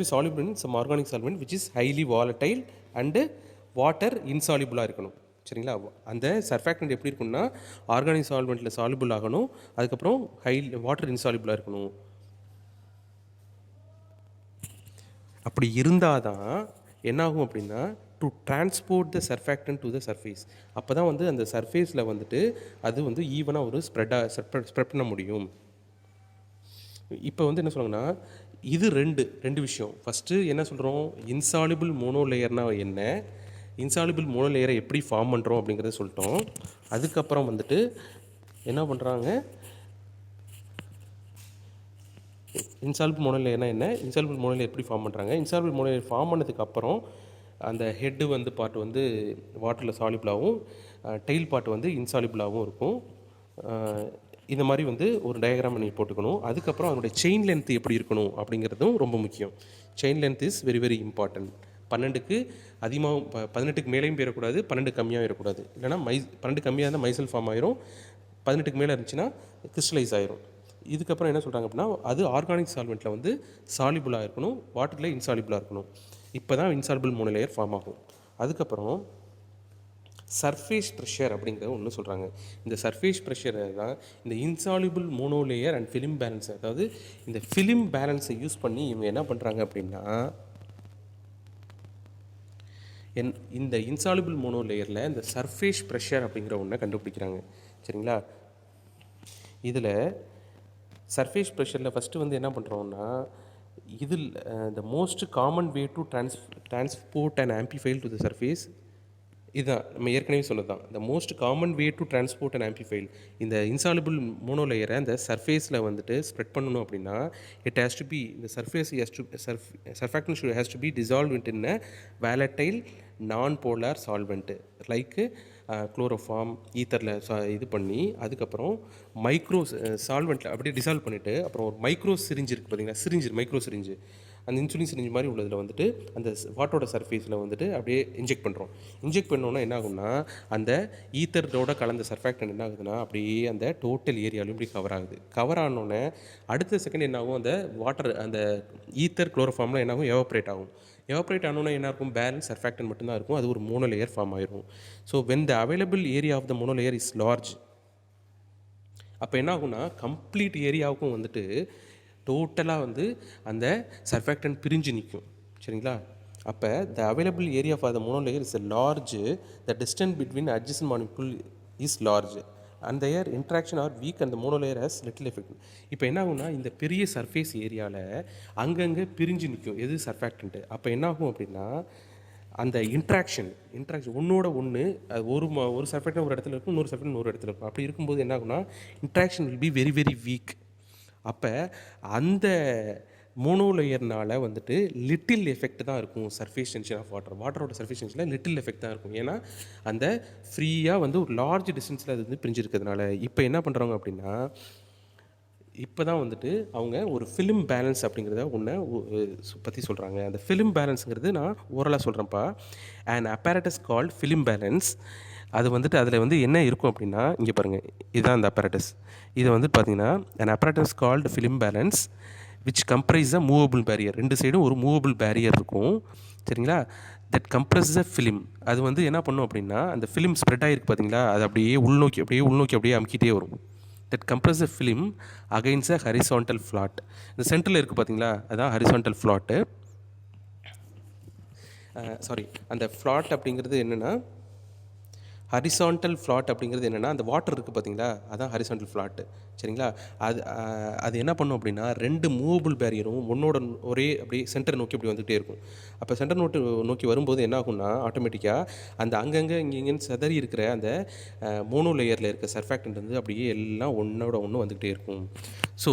be soluble in some organic solvent which is highly volatile and water insoluble இருக்கணும். சரிங்களா, அந்த சர்ஃபேக்டன்ட் எப்படி இருக்குன்னா ஆர்கானிக் சால்வெண்ட்டில் சால்யுபிள் ஆகணும், அதுக்கப்புறம் வாட்டர் இன்சால்யுபிளாக இருக்கணும். அப்படி இருந்தால் தான் என்னாகும் அப்படின்னா to transport the surfactant to the surface. அப்போ தான் வந்து அந்த சர்ஃபேஸில் வந்துட்டு அது வந்து ஈவனாக ஒரு ஸ்ப்ரெட் பண்ண முடியும். இப்போ வந்து என்ன சொல்லுவாங்கன்னா இது ரெண்டு விஷயம். ஃபஸ்ட்டு என்ன சொல்கிறோம், இன்சால்யுபிள் மோனோ லேயர்னால் என்ன, இன்சால்யுபிள் மோனோ லேயரை எப்படி ஃபார்ம் பண்ணுறோம் அப்படிங்கிறத சொல்லிட்டோம். அதுக்கப்புறம் வந்துட்டு என்ன பண்ணுறாங்க, இன்சால்யுபிள் மோனோ லேயர்னா என்ன, இன்சால்யுபிள் மோனோ லேயர் எப்படி ஃபார்ம் பண்ணுறாங்க, இன்சால்யுபிள் மோனோ லேயர் ஃபார்ம் பண்ணதுக்கப்புறம் அந்த ஹெட்டு வந்து பார்ட் வந்து வாட்டரில் சால்யுபிளாகவும் டெயில் பார்ட் வந்து இன்சால்யுபிளாகவும் இருக்கும். இந்த மாதிரி வந்து ஒரு டயக்ராம் நீங்கள் போட்டுக்கணும். அதுக்கப்புறம் அதனுடைய செயின் லென்த் எப்படி இருக்கணும் அப்படிங்கிறதும் ரொம்ப முக்கியம். Chain length is very very important. 12க்கு அதிகமாகவும் 18க்கு மேலேயும் போயிடக்கூடாது, 12 கம்மியாக இருக்கக்கூடாது. இல்லைனா 12 கம்மியாக இருந்தால் மைசல் ஃபார்ம் ஆயிரும், 18க்கு மேலே இருந்துச்சுன்னா கிறிஸ்டலைஸ் ஆயிரும். இதுக்கப்புறம் என்ன சொல்கிறாங்க அப்படின்னா அது ஆர்கானிக் சால்வெண்ட்டில் வந்து சால்யுபிளாக இருக்கணும், வாட்டரில் இன்சால்யுபிளாக இருக்கணும். இப்போ தான் இன்சால்யுபிள் மோனோ லேயர் ஃபார்ம் ஆகும். அதுக்கப்புறம் சர்ஃபேஸ் ப்ரெஷர் அப்படிங்கிற ஒன்று சொல்கிறாங்க. இந்த சர்ஃபேஸ் ப்ரெஷரை தான் இந்த insoluble monolayer and film balance, அதாவது இந்த ஃபிலிம் பேலன்ஸை யூஸ் பண்ணி இவங்க என்ன பண்ணுறாங்க அப்படின்னா இந்த இன்சால்யூபிள் மோனோலேயரில் இந்த சர்ஃபேஸ் ப்ரெஷர் அப்படிங்கிற ஒன்றை கண்டுபிடிக்கிறாங்க. சரிங்களா? இதில் சர்ஃபேஸ் ப்ரெஷரில் ஃபஸ்ட்டு வந்து என்ன பண்ணுறோம்னா, இதில் the most common way to transport and amphiphile to the surface, இதுதான் நம்ம ஏற்கனவே சொன்னது தான். The most common way to transport and amphiphile, இந்த இன்சால்யூபிள் மோனோலேயரை அந்த சர்ஃபேஸில் வந்துட்டு ஸ்ப்ரெட் பண்ணணும் அப்படின்னா இட் ஹேஸ் டு பி, இந்த surface surfactant has to be dissolve in a volatile non polar solvent like chloroform ஈத்தரில் இது பண்ணி அதுக்கப்புறம் மைக்ரோ சால்வெண்ட்டில் அப்படியே டிசால்வ் பண்ணிவிட்டு அப்புறம் ஒரு மைக்ரோ சிரிஞ்சு இருக்குது பார்த்தீங்கன்னா, மைக்ரோ சிரிஞ்சு, அந்த இன்சுலின் சிரிஞ்சு மாதிரி உள்ளதில் வந்துட்டு அந்த வாட்டரோட சர்ஃபேஸில் வந்துட்டு அப்படியே இன்ஜெக்ட் பண்ணுறோம். இன்ஜெக்ட் பண்ணோன்னா என்ன ஆகும்னா அந்த ஈத்தரோட கலந்த சர்ஃபாக்டன்ட் என்ன ஆகுதுன்னா அப்படியே அந்த டோட்டல் ஏரியாவிலும் இப்படி கவர் ஆகுது. கவர் ஆனோடனே அடுத்த செகண்ட் என்ன ஆகும், அந்த வாட்டர் அந்த ஈத்தர் குளோரோஃபார்மில் என்ன ஆகும், எவாப்ரேட் ஆகும். எவாப்ரேட் ஆனோன்னா என்ன இருக்கும், பேலன்ஸ் சர்ஃபாக்டன்ட் மட்டும்தான் இருக்கும். அது ஒரு மோனோலேயர் ஃபார்ம் ஆயிரும். So when the available area of the monolayer is large, அப்போ என்ன ஆகும்னா கம்ப்ளீட் ஏரியாவுக்கும் வந்துட்டு டோட்டலாக வந்து அந்த சர்ஃபாக்டன்ட் பிரிஞ்சு நிற்கும். சரிங்களா? அப்போ the available area for the monolayer is large, the distance between adjacent molecule is large and their interaction are weak and monolayer has little effect. இப்போ என்ன ஆகும்னா இந்த பெரிய சர்ஃபேஸ் ஏரியாவில் அங்கங்கே பிரிஞ்சு நிற்கும் எது சர்ஃபாக்டன்ட்டு. அப்போ என்ன ஆகும் அப்படின்னா அந்த இன்ட்ராக்ஷன் ஒன்றோட ஒன்று, அது ஒரு சர்ஃபாக்டன்ட் ஒரு இடத்துல இருக்கும், இன்னொரு சர்ஃபாக்டன்ட் ஒரு இடத்துல இருக்கும். அப்படி இருக்கும்போது என்ன ஆகும்னா interaction will be very very weak. அப்போ அந்த மோனோலேயர்னால் வந்துட்டு லிட்டில் எஃபெக்ட் தான் இருக்கும் சர்ஃபேஸ் டென்ஷன் ஆஃப் வாட்டரோட சர்ஃபேஸ் டென்ஷனில் லிட்டில் எஃபெக்ட் தான் இருக்கும். ஏன்னா அந்த ஃப்ரீயாக வந்து ஒரு லார்ஜ் டிஸ்டன்ஸில் அது வந்து பிரிஞ்சிருக்கிறதுனால இப்போ என்ன பண்ணுறாங்க அப்படின்னா இப்போ தான் வந்துட்டு அவங்க ஒரு ஃபிலிம் பேலன்ஸ் அப்படிங்கிறத ஒன்று பற்றி சொல்கிறாங்க. அந்த ஃபிலிம் பேலன்ஸுங்கிறது நான் ஓரலாக சொல்கிறேன்ப்பா. And apparatus called film balance, அது வந்துட்டு அதில் வந்து என்ன இருக்கும் அப்படின்னா இங்கே பாருங்கள், இதுதான் அந்த apparatus. இது வந்து பார்த்திங்கன்னா an apparatus called film balance which comprise a movable barrier. ரெண்டு சைடும் ஒரு மூவபிள் பேரியர் இருக்கும். சரிங்களா? தட் கம்ப்ரஸ் அ ஃபிலிம், அது வந்து என்ன பண்ணும் அப்படின்னா அந்த ஃபிலிம் ஸ்ப்ரெட் ஆகிருக்கு பார்த்தீங்களா, அது அப்படியே உள்நோக்கி அமுக்கிட்டே வரும். That compress a film against a horizontal flat. இந்த சென்டரில் இருக்குது பார்த்தீங்களா, அதுதான் ஹரிசான்டல் ஃப்ளாட்டு. அந்த ஃப்ளாட் அப்படிங்கிறது என்னென்னா ஹரிசான்டல் ஃப்ளாட் அப்படிங்கிறது என்னென்னா அந்த வாட்டர் இருக்குது பார்த்தீங்களா, அதுதான் ஹரிசான்டல் ஃப்ளாட்டு. சரிங்களா? அது என்ன பண்ணும் அப்படின்னா ரெண்டு மூவபிள் பேரியரும் ஒன்றோட ஒரே அப்படியே சென்டர் நோக்கி அப்படி வந்துகிட்டே இருக்கும். அப்போ சென்டர் நோக்கி வரும்போது என்ன ஆகும்னா ஆட்டோமேட்டிக்காக அந்த அங்கங்கே இங்கேன்னு சதறி இருக்கிற அந்த மோனோ லேயரில் இருக்க சர்ஃபாக்டன்ட் வந்து அப்படியே எல்லாம் ஒன்றோட ஒன்று வந்துக்கிட்டே இருக்கும். So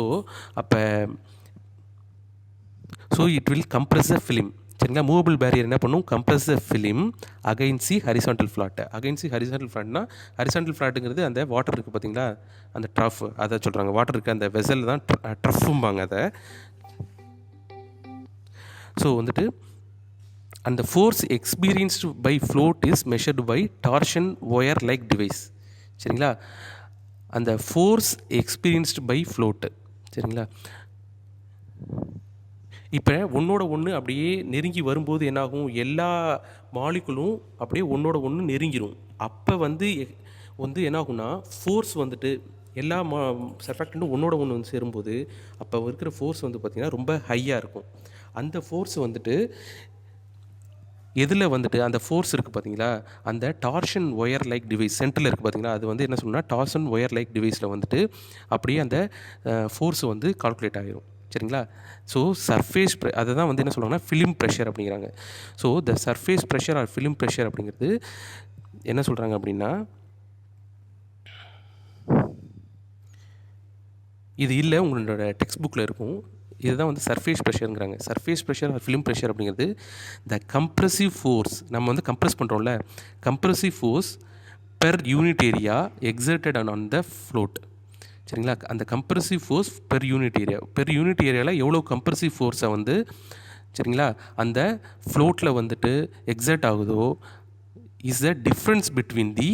it will compress a film. சரிங்களா? மூவபிள் பேரியர் என்ன பண்ணும், compress the film against the horizontal flat. Against the horizontal ஃப்ளாட்னா ஹரிசான்டல் ஃப்ளாட்டுங்கிறது அந்த வாட்டர் இருக்குது பார்த்தீங்களா, அந்த ட்ரஃப், அதை சொல்கிறாங்க. வாட்டர் இருக்குது அந்த வெசல் தான் ட்ரஃப்பும்பாங்க அதை. ஸோ வந்துட்டு அந்த force experienced by float is measured by torsion wire like device. சரிங்களா? அந்த ஃபோர்ஸ் எக்ஸ்பீரியன்ஸ்டு பை ஃப்ளோட்டு. சரிங்களா? இப்போ ஒன்றோட ஒன்று அப்படியே நெருங்கி வரும்போது என்னாகும், எல்லா மாலிகுலும் அப்படியே ஒன்றோட ஒன்று நெருங்கிடும். அப்போ வந்து என்னாகும்னா ஃபோர்ஸ் வந்துட்டு எல்லா சர்ஃபாக்டன்ட்டும் ஒன்றோட ஒன்று வந்து சேரும்போது அப்போ இருக்கிற ஃபோர்ஸ் வந்து பார்த்திங்கன்னா ரொம்ப ஹையாக இருக்கும். அந்த ஃபோர்ஸ் வந்துட்டு எதில் வந்துட்டு அந்த ஃபோர்ஸ் இருக்குது பார்த்தீங்களா, அந்த டார்ஷன் ஒயர் லைக் டிவைஸ் சென்டரில் இருக்குது பார்த்தீங்களா, அது வந்து என்ன சொல்லணும்னா டார்ஷன் ஒயர் லைக் டிவைஸில் வந்துட்டு அப்படியே அந்த ஃபோர்ஸ் வந்து கால்குலேட் ஆகிரும். சரிங்களா? ஸோ சர்ஃபேஸ் அதை தான் வந்து என்ன சொல்கிறாங்கன்னா ஃபிலிம் ப்ரெஷர் அப்படிங்கிறாங்க. So the surface pressure or film pressure அப்படிங்கிறது என்ன சொல்கிறாங்க அப்படின்னா இது இல்லை, உங்களோட டெக்ஸ்ட் புக்கில் இருக்கும். இதுதான் வந்து சர்ஃபேஸ் ப்ரெஷருங்கிறாங்க. Surface pressure or film pressure அப்படிங்கிறது த கம்ப்ரெசிவ் ஃபோர்ஸ், நம்ம வந்து கம்ப்ரெஸ் பண்ணுறோம்ல, compressive force per unit area exerted on the float. சரிங்களா? அந்த கம்ப்ரெசிவ் ஃபோர்ஸ் பெர் யூனிட் ஏரியாவில் எவ்வளோ கம்ப்ரெசிவ் ஃபோர்ஸை வந்து சரிங்களா அந்த ஃப்ளோட்டில் வந்துட்டு எக்ஸர்ட் ஆகுதோ is the difference between the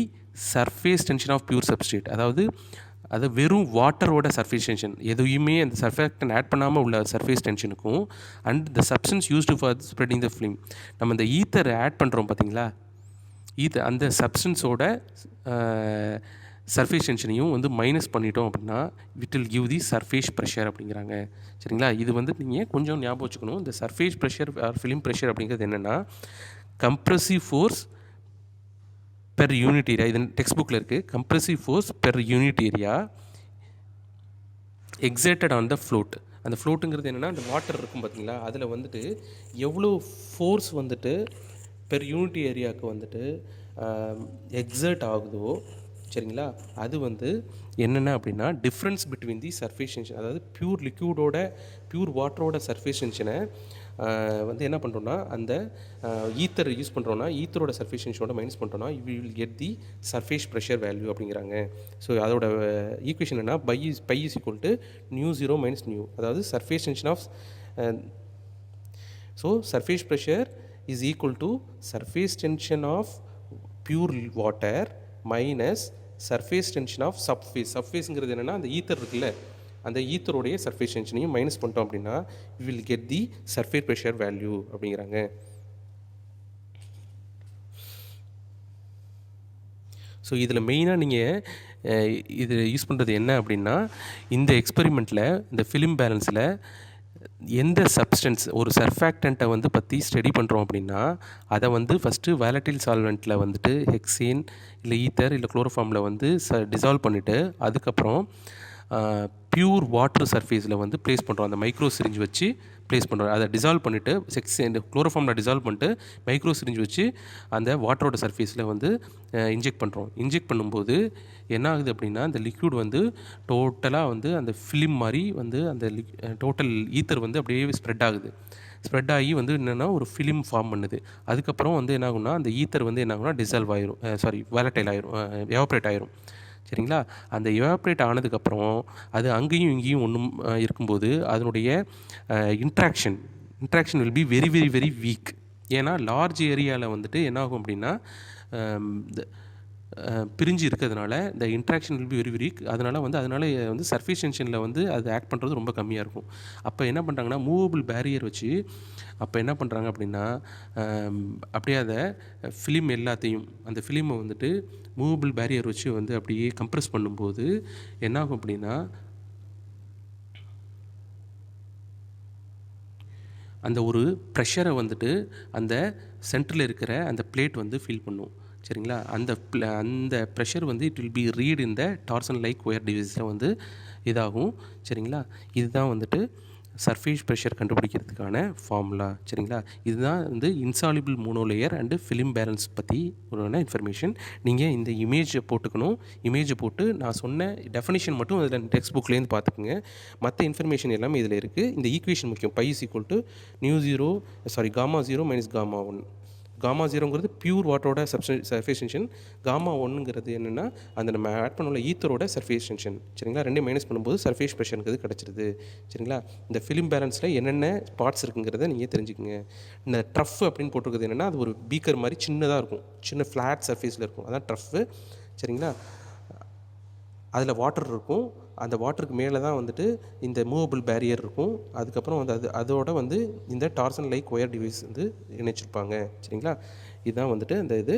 surface tension of pure substrate. அதாவது அது வெறும் வாட்டரோட சர்ஃபேஸ் டென்ஷன், எதையுமே அந்த சர்ஃபாக்டன்ட் ஆட் பண்ணாமல் உள்ள சர்ஃபேஸ் டென்ஷனுக்கும் and the substance used for spreading the film. நம்ம இந்த ஈத்தர் ஆட் பண்ணுறோம் பார்த்தீங்களா, இது அந்த சப்ஸ்டன்ஸோட சர்ஃபேஸ் டென்ஷனையும் வந்து மைனஸ் பண்ணிட்டோம் அப்படின்னா it will give the surface pressure அப்படிங்கிறாங்க. சரிங்களா? இது வந்து நீங்கள் கொஞ்சம் ஞாபகம் வச்சுக்கணும். இந்த surface pressure or film pressure அப்படிங்கிறது என்னென்னா compressive force per unit area. இது டெக்ஸ்ட் புக்கில் இருக்குது. Compressive force per unit area exerted on the float. அந்த ஃப்ளோட்டுங்கிறது என்னென்னா அந்த வாட்டர் இருக்கும் பார்த்தீங்களா, அதில் வந்துட்டு எவ்வளோ ஃபோர்ஸ் வந்துட்டு பெர் யூனிட் ஏரியாவுக்கு வந்துட்டு எக்ஸர்ட் ஆகுதோ, சரிங்களா, அது வந்து என்னென்ன அப்படின்னா difference between the surface tension, அதாவது பியூர் லிக்யூடோட பியூர் வாட்டரோட சர்ஃபேஸ் டென்ஷனை வந்து என்ன பண்ணுறோன்னா அந்த ஈத்தர் யூஸ் பண்ணுறோன்னா ஈத்தரோட சர்ஃபேஸ் டென்ஷனோட மைனஸ் பண்ணுறோன்னா you will get the surface pressure value அப்படிங்கிறாங்க. ஸோ அதோட ஈக்குவேஷன் என்ன, pi is equal to μ0 minus nu, அதாவது surface tension of so surface pressure is equal to surface tension of pure water minus surface tension of subphase. சப்ஃபேஸுங்கிறது என்னென்னா அந்த ether இருக்குல்ல, அந்த ஈத்தரோடைய surface டென்ஷனையும் minus பண்ணிட்டோம் அப்படின்னா you will get the surface pressure value அப்படிங்கிறாங்க. So இதில் மெயினாக நீங்கள் இது யூஸ் பண்ணுறது என்ன அப்படின்னா இந்த எக்ஸ்பெரிமெண்ட்டில் இந்த ஃபிலிம் பேலன்ஸில் எந்த சப்ஸ்டன்ஸ் ஒரு சர்ஃபேக்டண்ட்டை வந்து பற்றி ஸ்டடி பண்ணுறோம் அப்படின்னா அதை வந்து ஃபஸ்ட்டு வாலட்டில் சால்வெண்ட்டில் வந்துட்டு ஹெக்ஸேன் இல்லை ஈத்தர் இல்லை குளோரோஃபார்மில் வந்து டிசால்வ் பண்ணிவிட்டு அதுக்கப்புறம் பியூர் வாட்டர் சர்ஃபேஸில் வந்து ப்ளேஸ் பண்ணுறோம். அந்த மைக்ரோ சிரிஞ்ச் வச்சு ப்ளேஸ் பண்ணுறோம். அதை டிசால்வ் பண்ணிவிட்டு இந்த குளோரோஃபார்மில் டிசால்வ் பண்ணிட்டு மைக்ரோ சிரிஞ்ச் வச்சு அந்த வாட்டரோட சர்ஃபேஸில் வந்து இன்ஜெக்ட் பண்ணுறோம். இன்ஜெக்ட் பண்ணும்போது என்ன ஆகுது அப்படின்னா அந்த லிக்யூட் வந்து டோட்டலாக வந்து அந்த ஃபிலிம் மாதிரி வந்து அந்த டோட்டல் ஈத்தர் வந்து அப்படியே ஸ்ப்ரெட் ஆகுது. ஸ்ப்ரெட் ஆகி வந்து என்னென்னா ஒரு ஃபிலிம் ஃபார்ம் பண்ணுது. அதுக்கப்புறம் வந்து என்ன ஆகும்னா அந்த ஈத்தர் வந்து என்ன ஆகும்னா டிசால்வ் ஆயிரும், வாலட்டைல் ஆயிரும், எவாப்ரேட் ஆயிரும். சரிங்களா? அந்த எவாப்ரேட் ஆனதுக்கப்புறம் அது அங்கேயும் இங்கேயும் ஒன்றும் இருக்கும்போது அதனுடைய interaction will be very very very weak. ஏன்னா லார்ஜ் ஏரியாவில் வந்துட்டு என்ன ஆகும் அப்படின்னா பிரிஞ்சு இருக்கிறதுனால இந்த interaction will be very weak. அதனால் வந்து சர்ஃபேஸ் டென்ஷனில் வந்து அது ஆக்ட் பண்ணுறது ரொம்ப கம்மியாக இருக்கும். அப்போ என்ன பண்ணுறாங்கன்னா மூவபிள் பேரியர் வச்சு அப்போ என்ன பண்ணுறாங்க அப்படின்னா அப்படியே அதை ஃபிலிம் எல்லாத்தையும் அந்த ஃபிலிமை வந்துட்டு மூவபிள் பேரியர் வச்சு வந்து அப்படியே கம்ப்ரெஸ் பண்ணும்போது என்னாகும் அப்படின்னா அந்த ஒரு ப்ரெஷரை வந்துட்டு அந்த சென்டரில் இருக்கிற அந்த பிளேட் வந்து ஃபீல் பண்ணும். சரிங்களா? அந்த ப்ரெஷர் வந்து இட் வில் பி ரீட் இந்த டார்சன் லைக் ஒயர் டிவைஸில் வந்து இதாகும். சரிங்களா? இதுதான் வந்துட்டு சர்ஃபேஸ் ப்ரெஷர் கண்டுபிடிக்கிறதுக்கான ஃபார்முலா. சரிங்களா? இதுதான் வந்து insoluble monolayer and film balance பற்றி ஒரு இன்ஃபர்மேஷன். நீங்கள் இந்த இமேஜை போட்டுக்கணும். இமேஜை போட்டு நான் சொன்ன டெஃபினிஷன் மட்டும் அதில் டெக்ஸ்ட் புக்லேருந்து பார்த்துக்குங்க. மற்ற இன்ஃபர்மேஷன் எல்லாமே இதில் இருக்குது. இந்த ஈக்குவேஷன் முக்கியம். Pi is equal to gamma 0 minus gamma 1. Gamma 0ங்கிறது பியூர் வாட்டரோட சர்ஃபேஸ் டென்ஷன். காமா 1ங்கிறது என்னென்னா அந்த நம்ம ஆட் பண்ண ஈத்தரோட சர்ஃபேஸ் டென்ஷன். சரிங்களா? ரெண்டையும் மைனஸ் பண்ணும்போது சர்ஃபேஸ் ப்ரெஷருங்கிறது கிடச்சிருது. சரிங்களா? இந்த ஃபிலிம் பேலன்ஸில் என்னென்ன பார்ட்ஸ் இருக்குங்கிறத நீங்கள் தெரிஞ்சுக்கங்க. இந்த ட்ரஃப் அப்படின்னு போட்டிருக்கிறது என்னென்னா அது ஒரு பீக்கர் மாதிரி சின்னதாக இருக்கும், சின்ன ஃப்ளாட் சர்ஃபேஸில் இருக்கும், அதான் ட்ரஃப்பு. சரிங்களா? அதில் வாட்டர் இருக்கும். அந்த வாட்டருக்கு மேலே தான் வந்துட்டு இந்த மூவபிள் பேரியர் இருக்கும். அதுக்கப்புறம் வந்து அதோட வந்து இந்த டார்சன் லைக் ஒயர் டிவைஸ் வந்து இணைச்சிருப்பாங்க. சரிங்களா? இதுதான் வந்துட்டு அந்த இது